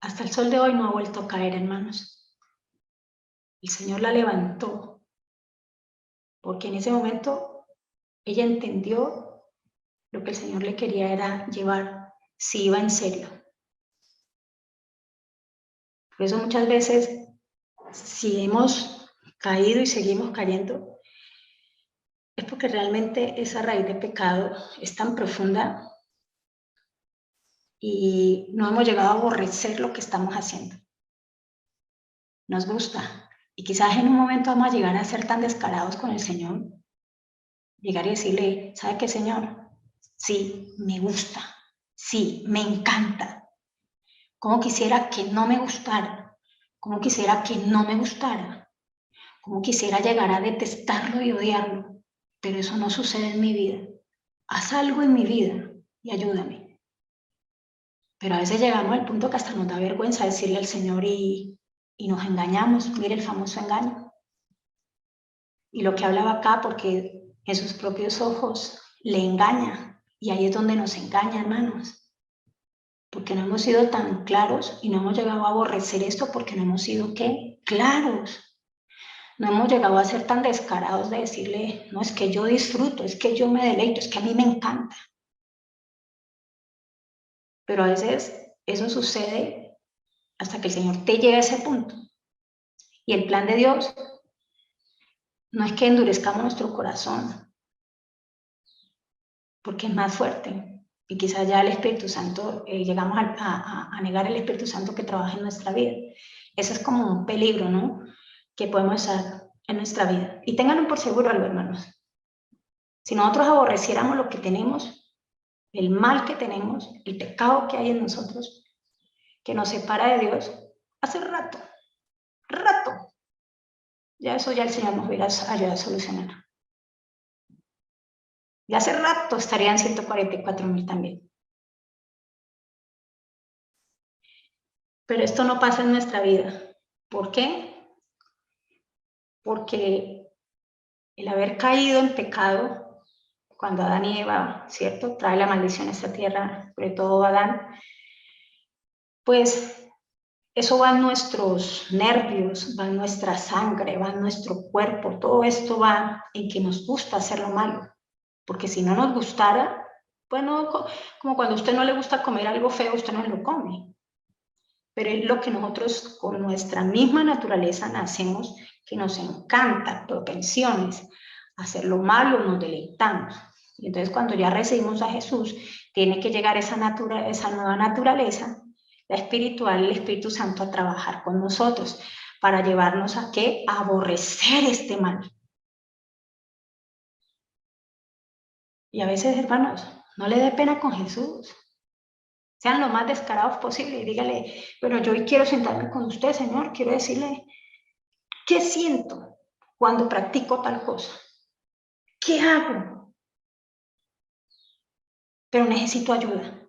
Hasta el sol de hoy no ha vuelto a caer, hermanos. El Señor la levantó, porque en ese momento ella entendió lo que el Señor le quería era llevar, si iba en serio. Por eso muchas veces, si hemos caído y seguimos cayendo, es porque realmente esa raíz de pecado es tan profunda y no hemos llegado a aborrecer lo que estamos haciendo. Nos gusta, Y quizás en un momento vamos a llegar a ser tan descarados con el Señor, llegar y decirle, ¿sabe qué, Señor? Sí, me gusta, sí, me encanta. Como quisiera que no me gustara, como quisiera que no me gustara, como quisiera llegar a detestarlo y odiarlo, pero eso no sucede en mi vida. Haz algo en mi vida y ayúdame. Pero a veces llegamos al punto que hasta nos da vergüenza decirle al Señor y nos engañamos. Mire el famoso engaño. Y lo que hablaba acá, porque en sus propios ojos le engaña. Y ahí es donde nos engaña, hermanos. Porque no hemos sido tan claros y no hemos llegado a aborrecer esto porque no hemos sido, ¿qué? Claros. No hemos llegado a ser tan descarados de decirle, no, es que yo disfruto, es que yo me deleito, es que a mí me encanta. Pero a veces eso sucede hasta que el Señor te lleve a ese punto. Y el plan de Dios no es que endurezcamos nuestro corazón, porque es más fuerte. Y quizás ya el Espíritu Santo, llegamos a negar el Espíritu Santo que trabaja en nuestra vida. Ese es como un peligro, ¿no? Que podemos estar en nuestra vida. Y ténganlo por seguro algo, hermanos. Si nosotros aborreciéramos lo que tenemos, el mal que tenemos, el pecado que hay en nosotros, que nos separa de Dios, hace rato, ya eso ya el Señor nos hubiera ayudado a solucionar. Ya hace rato estarían 144,000 también. Pero esto no pasa en nuestra vida. ¿Por qué? Porque el haber caído en pecado, cuando Adán y Eva, ¿cierto? Trae la maldición a esta tierra, sobre todo Adán, pues eso va en nuestros nervios, va en nuestra sangre, va en nuestro cuerpo, todo esto va en que nos gusta hacer lo malo. Porque si no nos gustara, bueno, como cuando a usted no le gusta comer algo feo, usted no lo come. Pero es lo que nosotros con nuestra misma naturaleza nacemos, que nos encanta, propensiones, hacer lo malo, nos deleitamos. Y entonces cuando ya recibimos a Jesús, tiene que llegar esa nueva naturaleza, la espiritual, el Espíritu Santo a trabajar con nosotros, para llevarnos a ¿qué? A aborrecer este mal. Y a veces, hermanos, no le dé pena con Jesús. Sean lo más descarados posible y dígale, bueno, yo hoy quiero sentarme con usted, Señor, quiero decirle, ¿qué siento cuando practico tal cosa? ¿Qué hago? Pero necesito ayuda.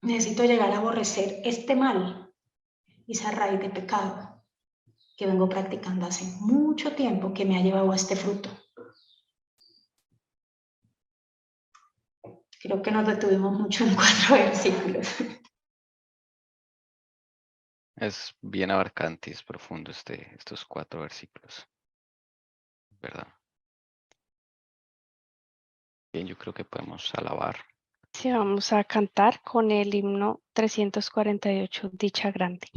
Necesito llegar a aborrecer este mal, esa raíz de pecado que vengo practicando hace mucho tiempo que me ha llevado a este fruto. Creo que nos detuvimos mucho en 4 versículos. Es bien abarcante y es profundo estos 4 versículos, ¿verdad? Bien, yo creo que podemos alabar. Sí, vamos a cantar con el himno 348, Dicha Grande.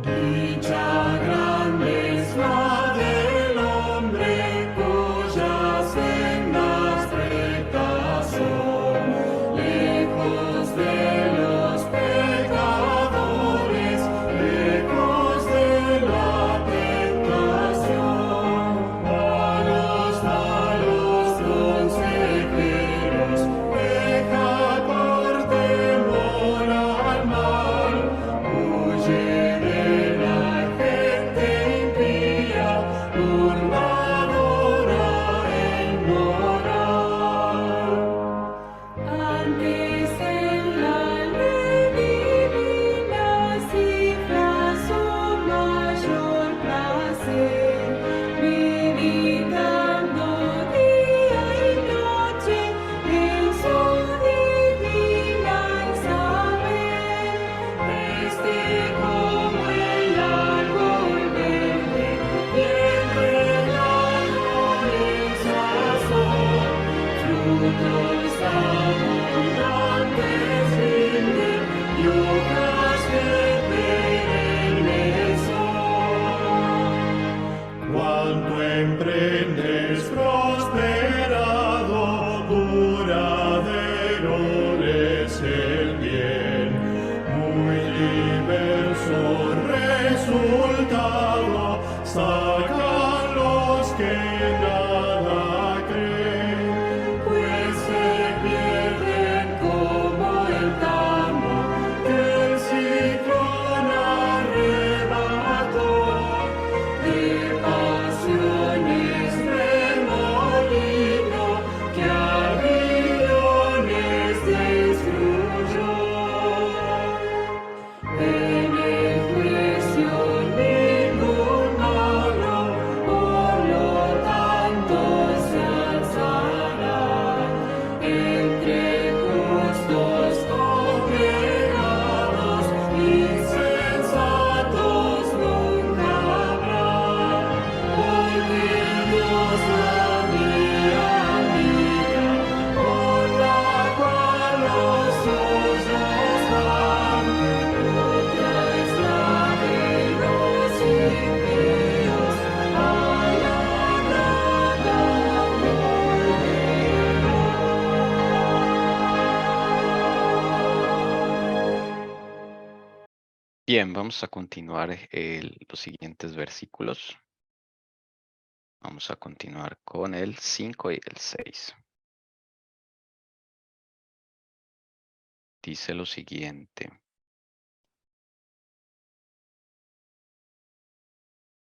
Dicha grande es la del hombre cuyas sendas rectas son, lejos de los pecadores, lejos de la tentación. Bien, vamos a continuar los siguientes versículos. Vamos a continuar con el 5 y el 6. Dice lo siguiente.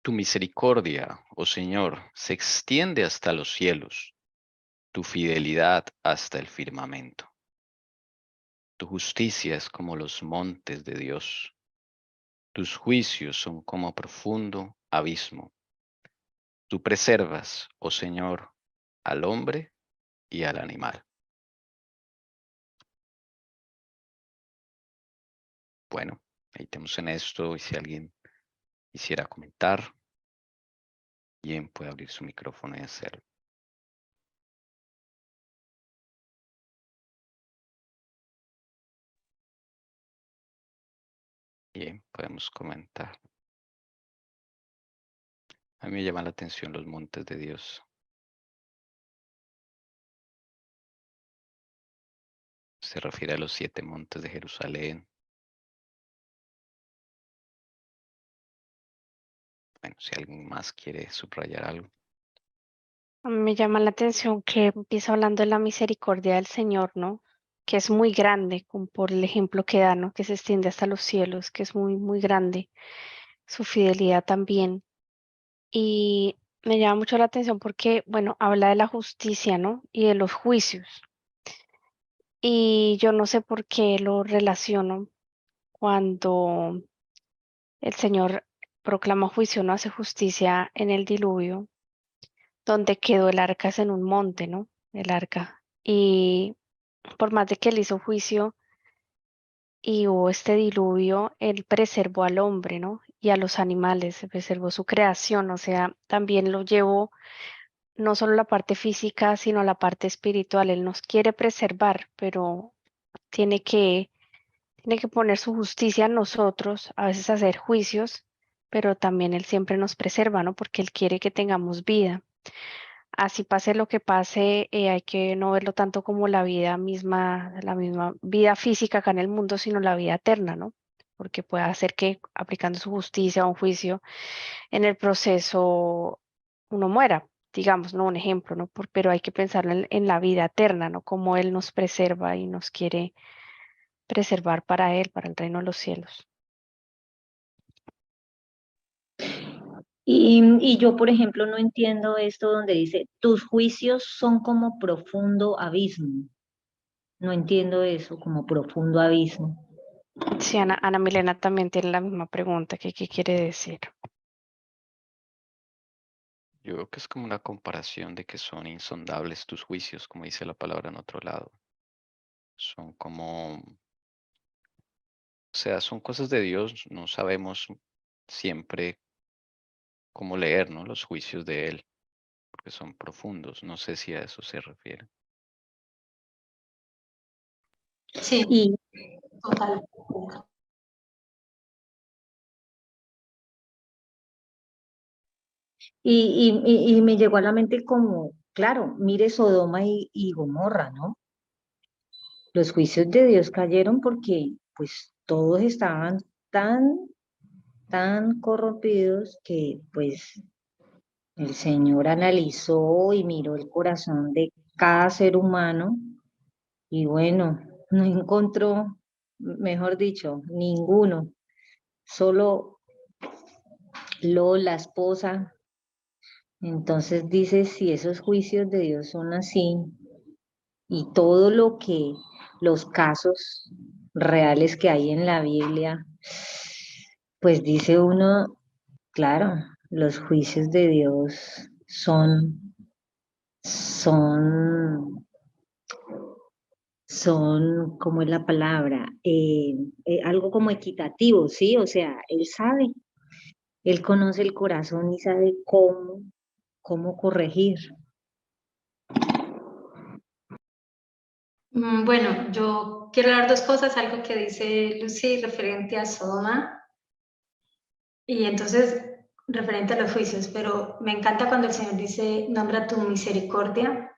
Tu misericordia, oh Señor, se extiende hasta los cielos, tu fidelidad hasta el firmamento. Tu justicia es como los montes de Dios. Tus juicios son como profundo abismo. Tú preservas, oh Señor, al hombre y al animal. Bueno, ahí tenemos en esto y si alguien quisiera comentar, bien puede abrir su micrófono y hacerlo. Bien, podemos comentar. A mí me llama la atención los montes de Dios. Se refiere a los 7 montes de Jerusalén. Bueno, si alguien más quiere subrayar algo. A mí me llama la atención que empieza hablando de la misericordia del Señor, ¿no? Que es muy grande, como por el ejemplo que da, ¿no? Que se extiende hasta los cielos, que es muy, muy grande. Su fidelidad también. Y me llama mucho la atención porque, bueno, habla de la justicia, ¿no? Y de los juicios. Y yo no sé por qué lo relaciono cuando el Señor proclama juicio, no hace justicia en el diluvio, donde quedó el arca es en un monte, ¿no? El arca. Y por más de que él hizo juicio y hubo este diluvio, él preservó al hombre, ¿no? Y a los animales, preservó su creación, o sea, también lo llevó no solo la parte física, sino la parte espiritual. Él nos quiere preservar, pero tiene que, tiene que poner su justicia en nosotros, a veces hacer juicios, pero también Él siempre nos preserva, ¿no? Porque Él quiere que tengamos vida. Así pase lo que pase, hay que no verlo tanto como la misma vida física acá en el mundo, sino la vida eterna, ¿no? Porque puede hacer que aplicando su justicia o un juicio en el proceso uno muera, digamos, ¿no? Un ejemplo, ¿no? Pero hay que pensar en la vida eterna, ¿no? Cómo Él nos preserva y nos quiere preservar para Él, para el reino de los cielos. Y yo, por ejemplo, no entiendo esto donde dice, tus juicios son como profundo abismo. No entiendo eso, como profundo abismo. Sí, Ana Milena también tiene la misma pregunta, ¿qué quiere decir? Yo creo que es como una comparación de que son insondables tus juicios, como dice la palabra en otro lado. Son como, o sea, son cosas de Dios, no sabemos siempre cómo leer, ¿no? Los juicios de Él, porque son profundos. No sé si a eso se refiere. Sí, Y, total. y me llegó a la mente como, claro, mire Sodoma y Gomorra, ¿no? Los juicios de Dios cayeron porque pues todos estaban tan corrompidos que pues el Señor analizó y miró el corazón de cada ser humano y bueno, no encontró, mejor dicho, ninguno, solo la esposa. Entonces dice, si esos juicios de Dios son así y todo lo que, los casos reales que hay en la Biblia, pues dice uno, claro, los juicios de Dios son, ¿cómo es la palabra? Algo como equitativo, ¿sí? O sea, Él sabe, Él conoce el corazón y sabe cómo corregir. Bueno, yo quiero hablar dos cosas, algo que dice Lucy referente a Sodoma y entonces referente a los juicios, pero me encanta cuando el Señor dice, nombra tu misericordia,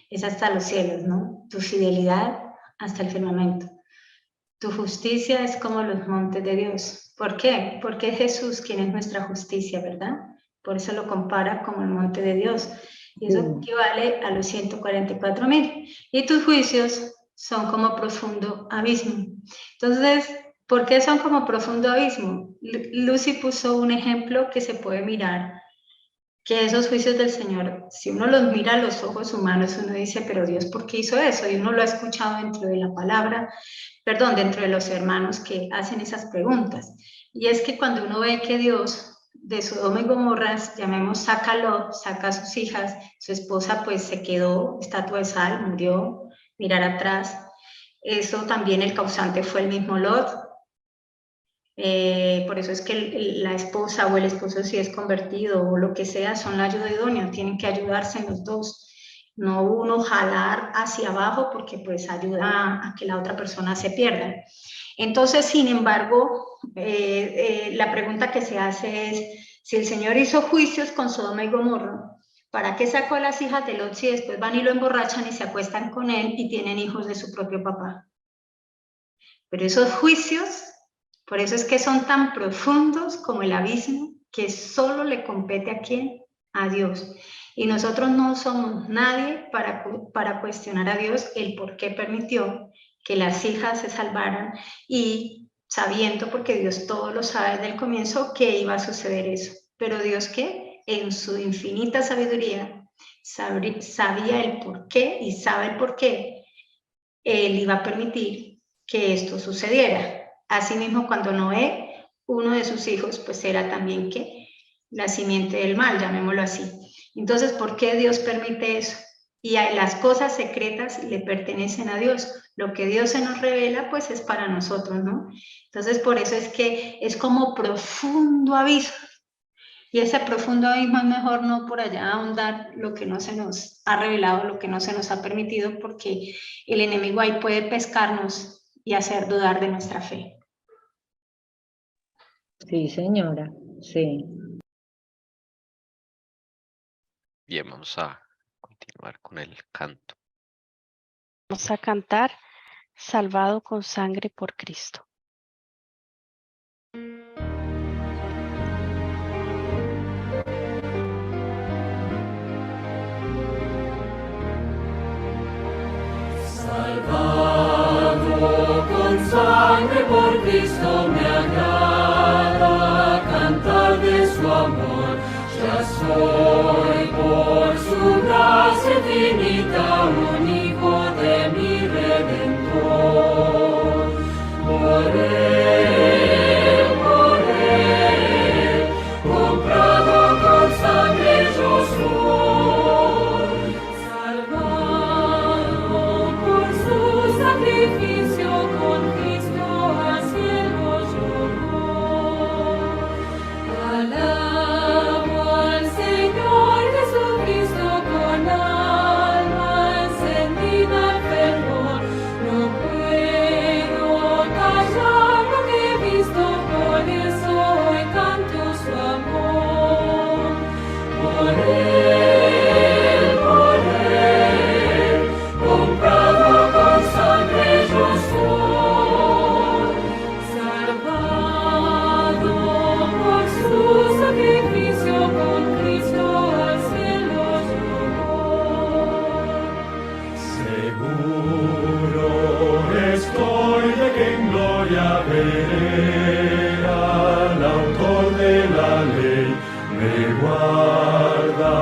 es hasta los cielos, ¿no? Tu fidelidad hasta el firmamento. Tu justicia es como los montes de Dios. ¿Por qué? Porque es Jesús quien es nuestra justicia, ¿verdad? Por eso lo compara como el monte de Dios. Y eso equivale a los 144.000. Y tus juicios son como profundo abismo. Entonces, ¿por qué son como profundo abismo? Lucy puso un ejemplo que se puede mirar, que esos juicios del Señor, si uno los mira a los ojos humanos, uno dice, pero Dios, ¿por qué hizo eso? Y uno lo ha escuchado dentro de la palabra, perdón, dentro de los hermanos que hacen esas preguntas. Y es que cuando uno ve que Dios de Sodoma y Gomorra, llamemos, saca a Lot, saca a sus hijas, su esposa pues se quedó, estatua de sal, murió, mirar atrás. Eso también el causante fue el mismo Lot. Por eso es que la esposa o el esposo, si es convertido o lo que sea, son la ayuda idónea, tienen que ayudarse en los dos, no uno jalar hacia abajo porque pues ayuda a que la otra persona se pierda. Entonces, sin embargo, la pregunta que se hace es, si el Señor hizo juicios con Sodoma y Gomorra, ¿para qué sacó a las hijas de Lot si después van y lo emborrachan y se acuestan con él y tienen hijos de su propio papá? Pero esos juicios, por eso es que son tan profundos como el abismo, que solo le compete ¿a quién? A Dios. Y nosotros no somos nadie para cuestionar a Dios el por qué permitió que las hijas se salvaran y sabiendo, porque Dios todo lo sabe desde el comienzo, que iba a suceder eso. Pero Dios que en su infinita sabiduría sabía el por qué y sabe el por qué Él iba a permitir que esto sucediera. Asimismo, cuando Noé, uno de sus hijos, pues era también que la simiente del mal, llamémoslo así. Entonces, ¿por qué Dios permite eso? Y las cosas secretas le pertenecen a Dios. Lo que Dios se nos revela, pues es para nosotros, ¿no? Entonces, por eso es que es como profundo aviso. Y ese profundo abismo es mejor no por allá ahondar lo que no se nos ha revelado, lo que no se nos ha permitido, porque el enemigo ahí puede pescarnos y hacer dudar de nuestra fe. Sí, señora, sí. Bien, vamos a continuar con el canto. Vamos a cantar Salvado con sangre por Cristo. Salvado con sangre por Cristo me agrada cantar de su amor. Ya soy por su gracia infinita un hijo de mi Redentor. Por él, comprado con sangre yo soy. Salvado por su sacrificio, con Cristo al cielo yo voy. Alabo al Señor Jesucristo con alma encendida en fervor. No puedo callar lo que he visto, por eso hoy canto su amor. Por él, comprado con sangre yo soy. Salvado por su sacrificio, con Cristo al cielo yo voy. Seguro estoy de que en gloria veré al autor de la ley. Me guarda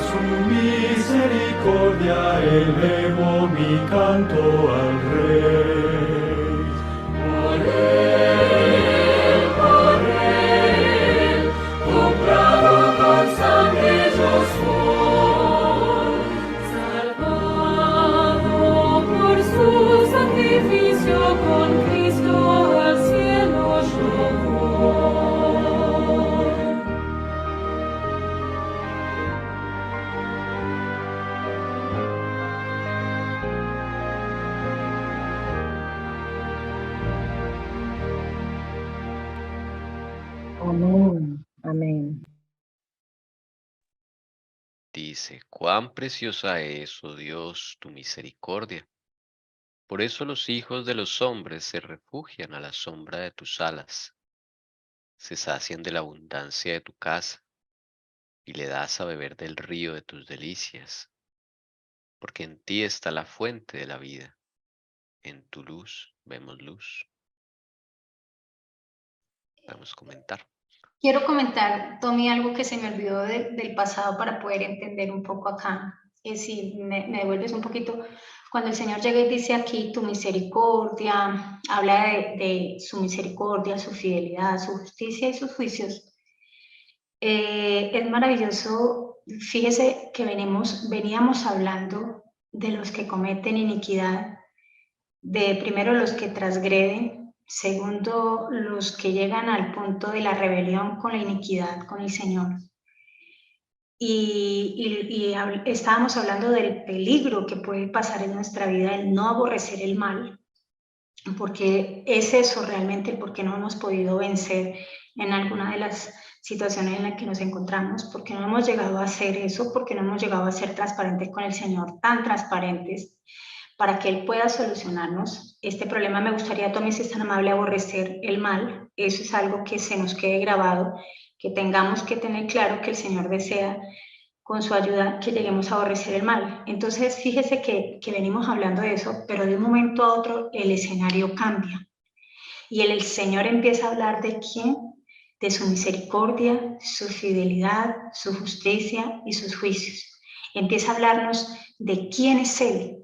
su misericordia, elevo mi canto al Rey. Por él, comprado con sangre yo soy. Salvado por su sacrificio, con Cristo al cielo yo voy. Amén, amén. Dice, cuán preciosa es, oh Dios, tu misericordia. Por eso los hijos de los hombres se refugian a la sombra de tus alas, se sacian de la abundancia de tu casa y le das a beber del río de tus delicias, porque en ti está la fuente de la vida, en tu luz vemos luz. Podemos comentar. Quiero comentar, Tommy, algo que se me olvidó del pasado para poder entender un poco acá. Si me devuelves un poquito, cuando el Señor llega y dice aquí tu misericordia, habla de su misericordia, su fidelidad, su justicia y sus juicios. Es maravilloso. Fíjese que veníamos hablando de los que cometen iniquidad, de primero los que transgreden, segundo los que llegan al punto de la rebelión con la iniquidad con el Señor. Y estábamos hablando del peligro que puede pasar en nuestra vida, el no aborrecer el mal, porque es eso realmente el por qué no hemos podido vencer en alguna de las situaciones en las que nos encontramos, porque no hemos llegado a hacer eso, porque no hemos llegado a ser transparentes con el Señor, tan transparentes, para que Él pueda solucionarnos este problema. Me gustaría, Tommy, si es tan amable, aborrecer el mal. Eso es algo que se nos quede grabado, que tengamos que tener claro que el Señor desea, con su ayuda, que lleguemos a aborrecer el mal. Entonces, fíjese que venimos hablando de eso, pero de un momento a otro el escenario cambia. Y el Señor empieza a hablar de quién, de su misericordia, su fidelidad, su justicia y sus juicios. Empieza a hablarnos de quién es Él.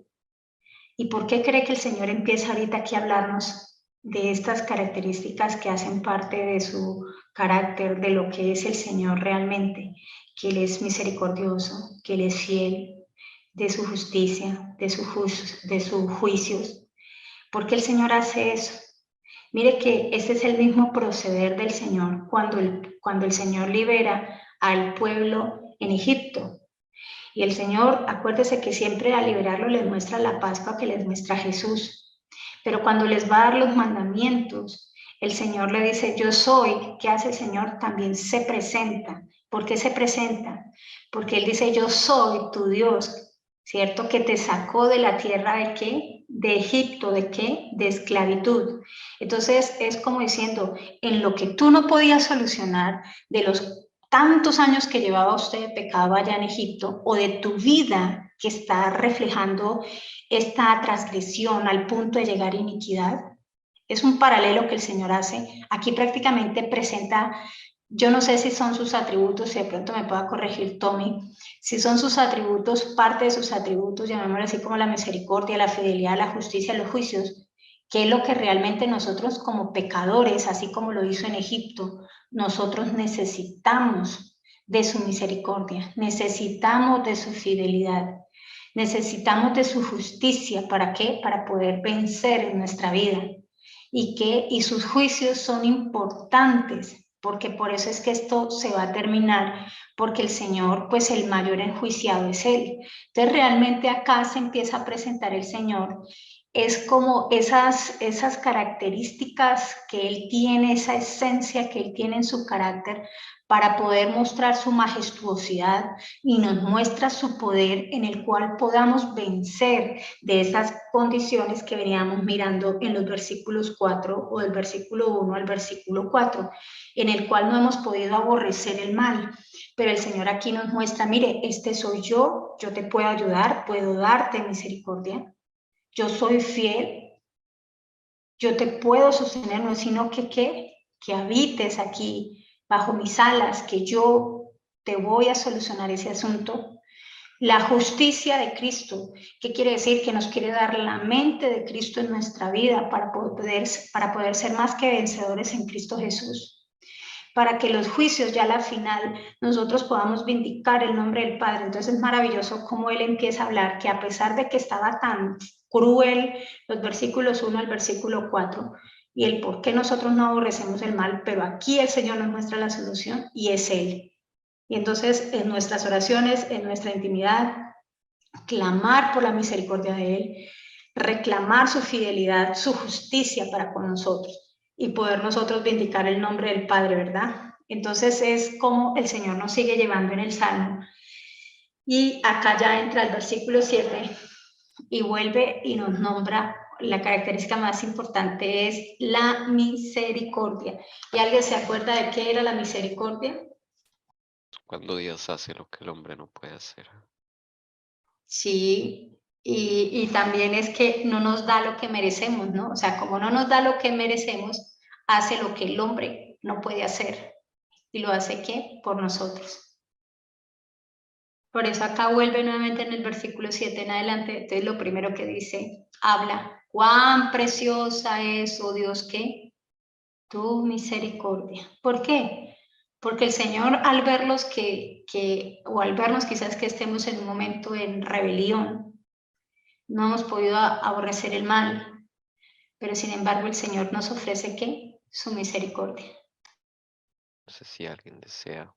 ¿Y por qué cree que el Señor empieza ahorita aquí a hablarnos de estas características que hacen parte de su carácter, de lo que es el Señor realmente? Que Él es misericordioso, que Él es fiel, de su justicia, de sus juicios. ¿Por qué el Señor hace eso? Mire que ese es el mismo proceder del Señor cuando el Señor libera al pueblo en Egipto. Y el Señor, acuérdese que siempre al liberarlo les muestra la Pascua que les muestra Jesús. Pero cuando les va a dar los mandamientos, el Señor le dice, yo soy. ¿Qué hace el Señor? También se presenta. ¿Por qué se presenta? Porque Él dice, yo soy tu Dios, ¿cierto? Que te sacó de la tierra de ¿qué? De Egipto, ¿de qué? De esclavitud. Entonces es como diciendo, en lo que tú no podías solucionar, de los tantos años que llevaba usted de pecado allá en Egipto, o de tu vida que está reflejando esta transgresión al punto de llegar a iniquidad, es un paralelo que el Señor hace. Aquí prácticamente presenta, yo no sé si son sus atributos, si de pronto me pueda corregir Tommy, si son sus atributos, parte de sus atributos, llamémoslo así, como la misericordia, la fidelidad, la justicia, los juicios, que es lo que realmente nosotros como pecadores, así como lo hizo en Egipto, nosotros necesitamos de su misericordia, necesitamos de su fidelidad, necesitamos de su justicia. ¿Para qué? Para poder vencer en nuestra vida. Y sus juicios son importantes, porque por eso es que esto se va a terminar, porque el Señor, pues el mayor enjuiciado es Él. Entonces realmente acá se empieza a presentar el Señor, es como esas características que Él tiene, esa esencia que Él tiene en su carácter, para poder mostrar su majestuosidad, y nos muestra su poder en el cual podamos vencer de esas condiciones que veníamos mirando en los versículos 4 o del versículo 1 al versículo 4, en el cual no hemos podido aborrecer el mal. Pero el Señor aquí nos muestra, mire, este soy yo te puedo ayudar, puedo darte misericordia, yo soy fiel, yo te puedo sostener, no sino que habites aquí bajo mis alas, que yo te voy a solucionar ese asunto. La justicia de Cristo, ¿qué quiere decir? Que nos quiere dar la mente de Cristo en nuestra vida para poder ser más que vencedores en Cristo Jesús. Para que los juicios ya a la final nosotros podamos vindicar el nombre del Padre. Entonces es maravilloso cómo Él empieza a hablar, que a pesar de que estaba tan cruel, los versículos 1 al versículo 4, y el por qué nosotros no aborrecemos el mal, pero aquí el Señor nos muestra la solución y es Él. Y entonces en nuestras oraciones, en nuestra intimidad, clamar por la misericordia de Él, reclamar su fidelidad, su justicia para con nosotros y poder nosotros vindicar el nombre del Padre, ¿verdad? Entonces es como el Señor nos sigue llevando en el Salmo. Y acá ya entra el versículo 7 y vuelve y nos nombra la característica más importante es la misericordia. ¿Y alguien se acuerda de qué era la misericordia? Cuando Dios hace lo que el hombre no puede hacer. Sí, y también es que no nos da lo que merecemos, ¿no? O sea, como no nos da lo que merecemos, hace lo que el hombre no puede hacer. ¿Y lo hace qué? Por nosotros. Por eso acá vuelve nuevamente en el versículo 7 en adelante. Entonces lo primero que dice, habla, cuán preciosa es, oh Dios, ¿qué? Tu misericordia. ¿Por qué? Porque el Señor al verlos o al vernos quizás que estemos en un momento en rebelión, no hemos podido aborrecer el mal, pero sin embargo el Señor nos ofrece ¿qué? Su misericordia. No sé si alguien desea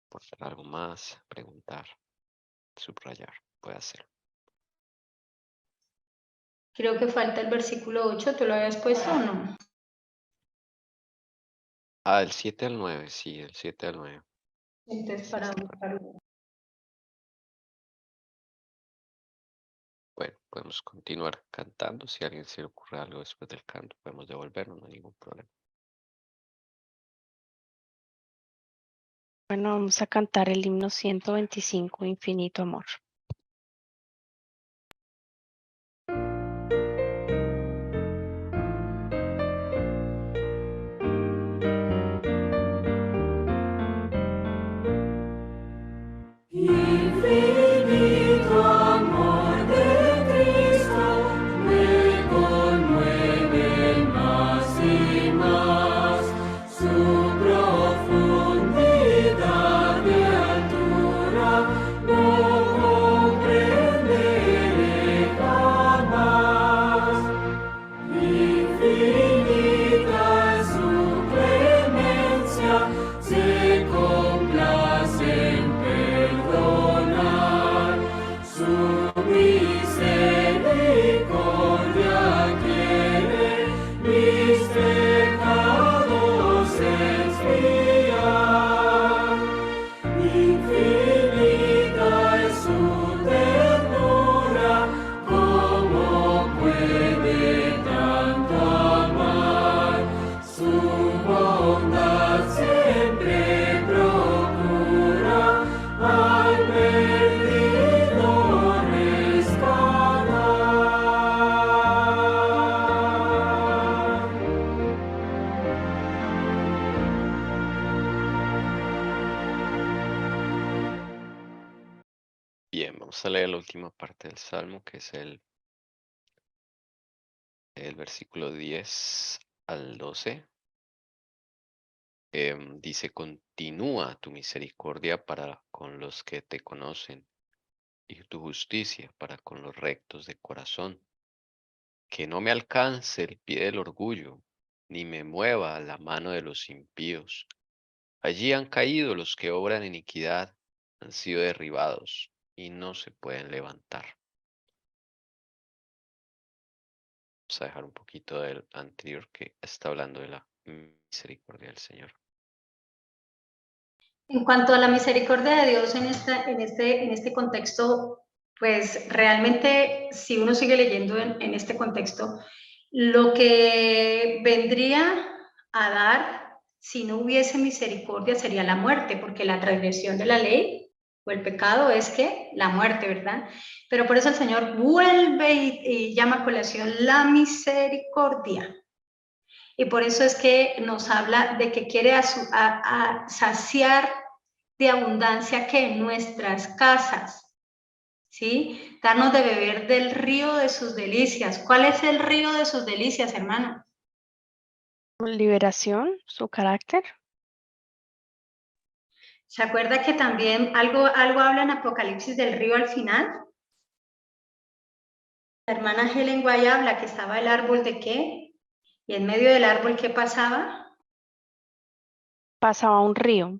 aportar algo más, preguntar, subrayar, puede hacerlo. Creo que falta el versículo 8, ¿tú lo habías puesto o no? Ah, del 7 al 9, sí, del 7 al 9. Entonces Sí, para está. buscarlo. Bueno, podemos continuar cantando. Si a alguien se le ocurre algo después del canto, podemos devolvernos, no hay ningún problema. Bueno, vamos a cantar el himno 125, Infinito Amor. Infinito amor de Cristo me conmueve más y más, su profundidad y altura no comprenderé jamás. Infinita es su clemencia, se complace en perdonar, su misericordia quiere mis pecados expiar. Infinita es su ternura, ¿cómo puede tanto amar? Su bondad siempre procura al perdido rescatar. Bien, vamos a leer la última parte del Salmo, que es el versículo 10 al 12. Dice, continúa tu misericordia para con los que te conocen y tu justicia para con los rectos de corazón. Que no me alcance el pie del orgullo, ni me mueva la mano de los impíos. Allí han caído los que obran iniquidad, han sido derribados y no se pueden levantar. Vamos a dejar un poquito del anterior que está hablando de la misericordia del Señor. En cuanto a la misericordia de Dios en este contexto, pues realmente si uno sigue leyendo en este contexto, lo que vendría a dar si no hubiese misericordia sería la muerte, porque la transgresión de la ley o el pecado es que la muerte, ¿verdad? Pero por eso el Señor vuelve y llama a colación la misericordia. Y por eso es que nos habla de que quiere saciar de abundancia que en nuestras casas, ¿sí? Darnos de beber del río de sus delicias. ¿Cuál es el río de sus delicias, hermano? Liberación, su carácter. ¿Se acuerda que también algo habla en Apocalipsis del río al final? La hermana Helen White habla que estaba el árbol de qué, y en medio del árbol, ¿qué pasaba? Pasaba un río.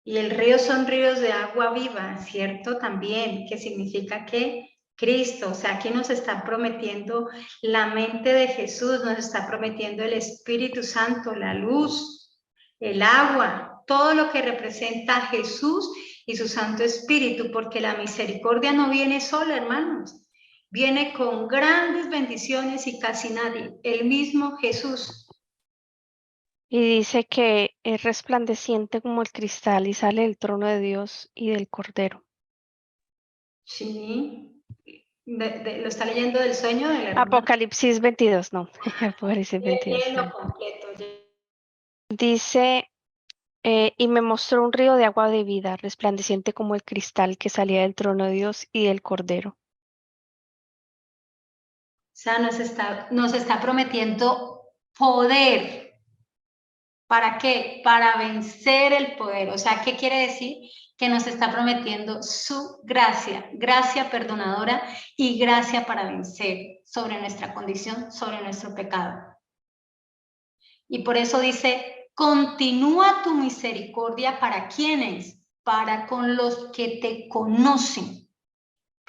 Y el río son ríos de agua viva, ¿cierto? También, que significa que Cristo, o sea, aquí nos está prometiendo la mente de Jesús, nos está prometiendo el Espíritu Santo, la luz, el agua, todo lo que representa a Jesús y su Santo Espíritu, porque la misericordia no viene sola, hermanos. viene con grandes bendiciones y casi nadie, el mismo Jesús. Y dice que es resplandeciente como el cristal y sale del trono de Dios y del Cordero. Sí, lo está leyendo del sueño de la hermana. Apocalipsis 22, no, Apocalipsis 22. Léelo completo. Dice, y me mostró un río de agua de vida, resplandeciente como el cristal que salía del trono de Dios y del Cordero. O sea, nos está prometiendo poder. ¿Para qué? Para vencer el poder. O sea, ¿qué quiere decir? Que nos está prometiendo su gracia, gracia perdonadora y gracia para vencer sobre nuestra condición, sobre nuestro pecado. Y por eso dice, continúa tu misericordia para quienes, para con los que te conocen.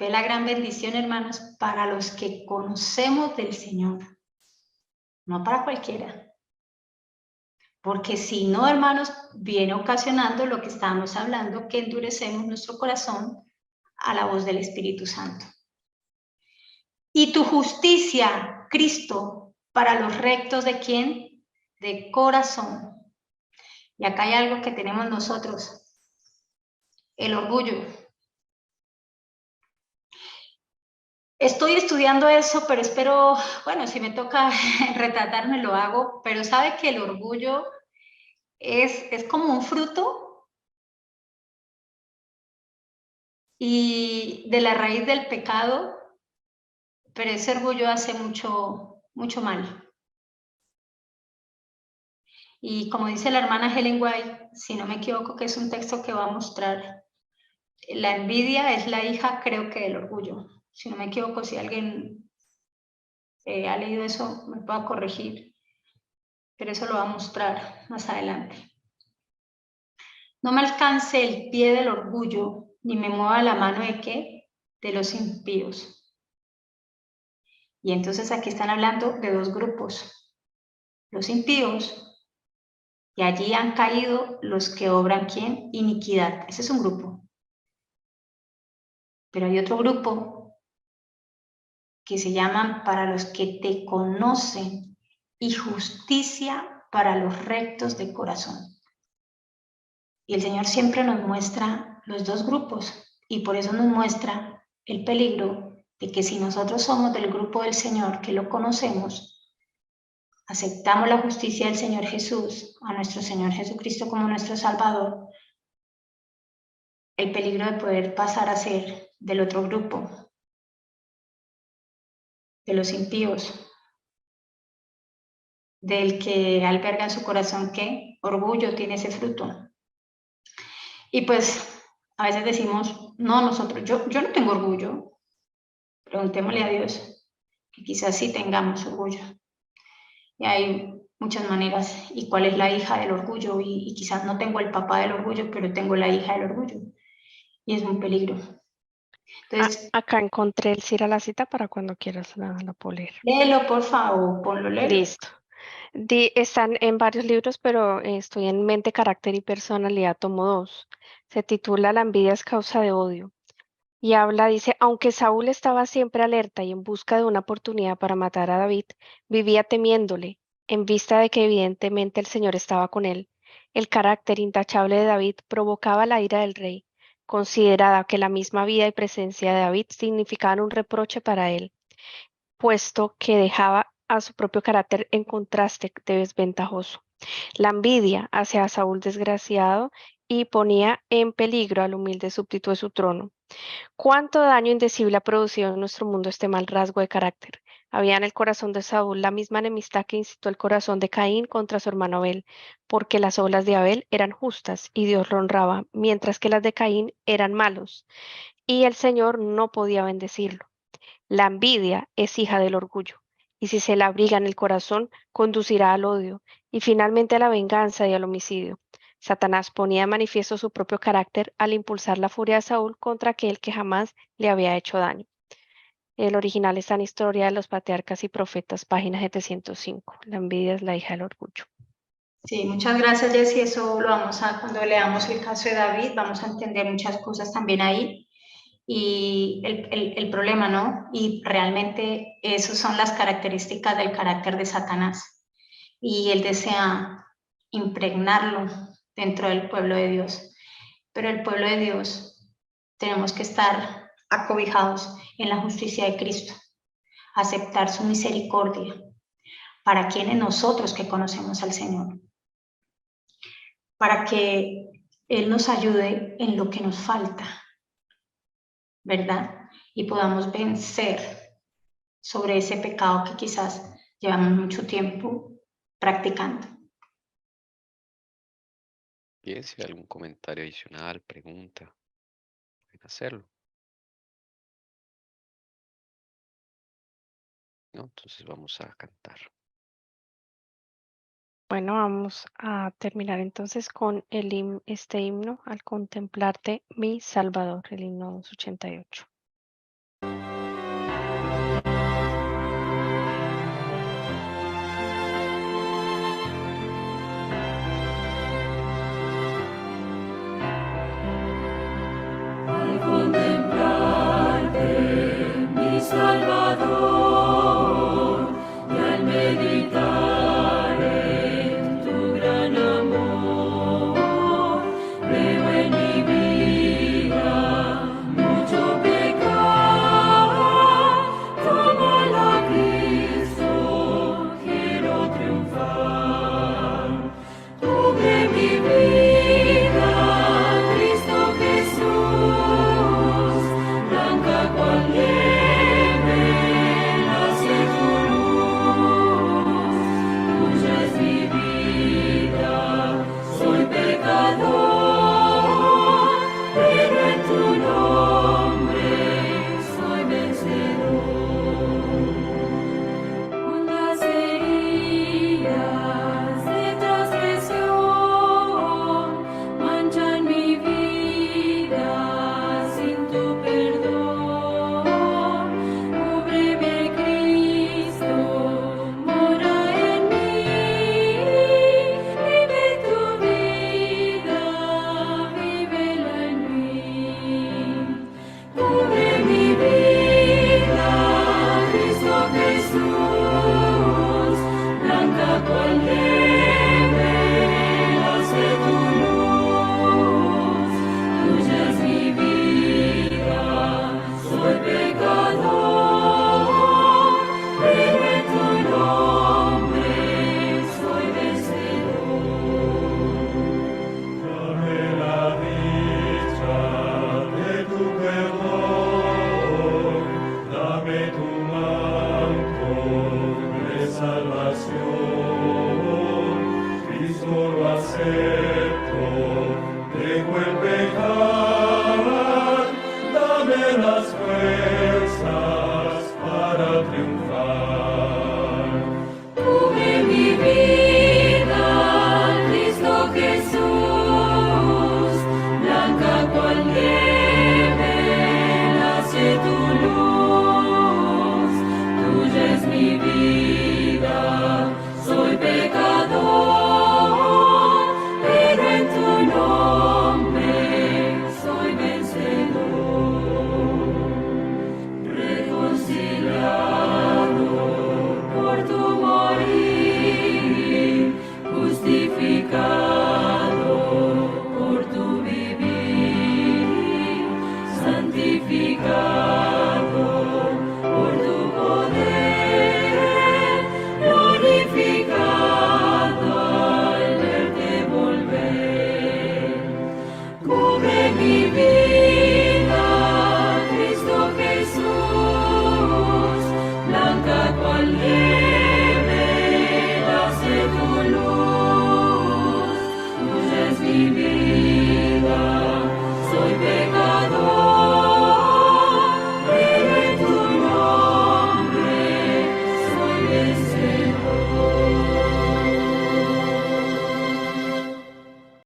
Ve la gran bendición, hermanos, para los que conocemos del Señor, no para cualquiera. Porque si no, hermanos, viene ocasionando lo que estábamos hablando, que endurecemos nuestro corazón a la voz del Espíritu Santo. Y tu justicia, Cristo, para los rectos ¿de quién? De corazón. Y acá hay algo que tenemos nosotros, el orgullo. Estoy estudiando eso, pero espero, bueno, si me toca retratarme lo hago, pero sabe que el orgullo es como un fruto y de la raíz del pecado, pero ese orgullo hace mucho mal. Y como dice la hermana Helen White, si no me equivoco, que es un texto que va a mostrar, la envidia es la hija, creo que del orgullo. Si no me equivoco, si alguien ha leído eso, me pueda corregir, pero eso lo va a mostrar más adelante. No me alcance el pie del orgullo, ni me mueva la mano de ¿qué? De los impíos. Y entonces aquí están hablando de dos grupos, los impíos, y allí han caído los que obran ¿quién? Iniquidad. Ese es un grupo. Pero hay otro grupo que se llaman para los que te conocen y justicia para los rectos de corazón. Y el Señor siempre nos muestra los dos grupos y por eso nos muestra el peligro de que si nosotros somos del grupo del Señor, que lo conocemos, aceptamos la justicia del Señor Jesús, a nuestro Señor Jesucristo como nuestro Salvador, el peligro de poder pasar a ser del otro grupo, de los impíos, del que alberga en su corazón ¿qué? Orgullo, tiene ese fruto. Y pues a veces decimos, no, nosotros, yo no tengo orgullo. Preguntémosle a Dios, que quizás sí tengamos orgullo. Y hay muchas maneras. ¿Y cuál es la hija del orgullo? Y quizás no tengo el papá del orgullo, pero tengo la hija del orgullo. Y es un peligro. Entonces, Acá encontré el ir a la cita para cuando quieras la puedo leer. léelo, por favor, ponlo, léelo. Listo. Están en varios libros, pero estoy en Mente, Carácter y Personalidad, tomo 2. Se titula La envidia es causa de odio. Y dice, aunque Saúl estaba siempre alerta y en busca de una oportunidad para matar a David, vivía temiéndole, en vista de que evidentemente el Señor estaba con él. El carácter intachable de David provocaba la ira del rey, considerada que la misma vida y presencia de David significaban un reproche para él, puesto que dejaba a su propio carácter en contraste de desventajoso. La envidia hacia Saúl desgraciado y ponía en peligro al humilde súbdito de su trono. ¿Cuánto daño indecible ha producido en nuestro mundo este mal rasgo de carácter? Había en el corazón de Saúl la misma enemistad que incitó el corazón de Caín contra su hermano Abel, porque las obras de Abel eran justas y Dios lo honraba, mientras que las de Caín eran malos, y el Señor no podía bendecirlo. La envidia es hija del orgullo, y si se la abriga en el corazón, conducirá al odio, y finalmente a la venganza y al homicidio. Satanás ponía de manifiesto su propio carácter al impulsar la furia de Saúl contra aquel que jamás le había hecho daño. El original está en Historia de los Patriarcas y Profetas, página 705. La envidia es la hija del orgullo. Sí, muchas gracias, Jessie. Eso lo vamos a, cuando leamos el caso de David, vamos a entender muchas cosas también ahí. y el problema, ¿no? Y realmente esas son las características del carácter de Satanás. Y él desea impregnarlo dentro del pueblo de Dios. Pero el pueblo de Dios tenemos que estar acobijados en la justicia de Cristo, aceptar su misericordia para quienes nosotros que conocemos al Señor, para que Él nos ayude en lo que nos falta, ¿verdad? Y podamos vencer sobre ese pecado que quizás llevamos mucho tiempo practicando. Bien, si hay algún comentario adicional, pregunta, pueden hacerlo. ¿No? Entonces vamos a cantar. Bueno, vamos a terminar entonces con este himno al contemplarte, mi Salvador, el himno 288. Al contemplarte, mi Salvador, y al meditar en tu gran amor, veo en mi vida mucho pecar, como la Cristo quiero triunfar. Tuve mi vida, Cristo Jesús, blanca cual nieve, nace tu luz. Tuya es mi vida, soy pecador, pero en tu nombre soy vencedor. Hondas heridas de transgresión manchan mi vida sin tu perdón. Cúbreme, Cristo, mora en mí, vive tu vida, vívela en mí. Cubre mi vida, Cristo Jesús, blanca cual nieve, nace tu luz. Tuya es mi vida, soy pecador, pero en tu nombre soy vencedor. Dame la dicha de tu perdón, dame tu manto de salvación. Cristo lo acepto, dejo el pecar, dame las fuerzas para triunfar.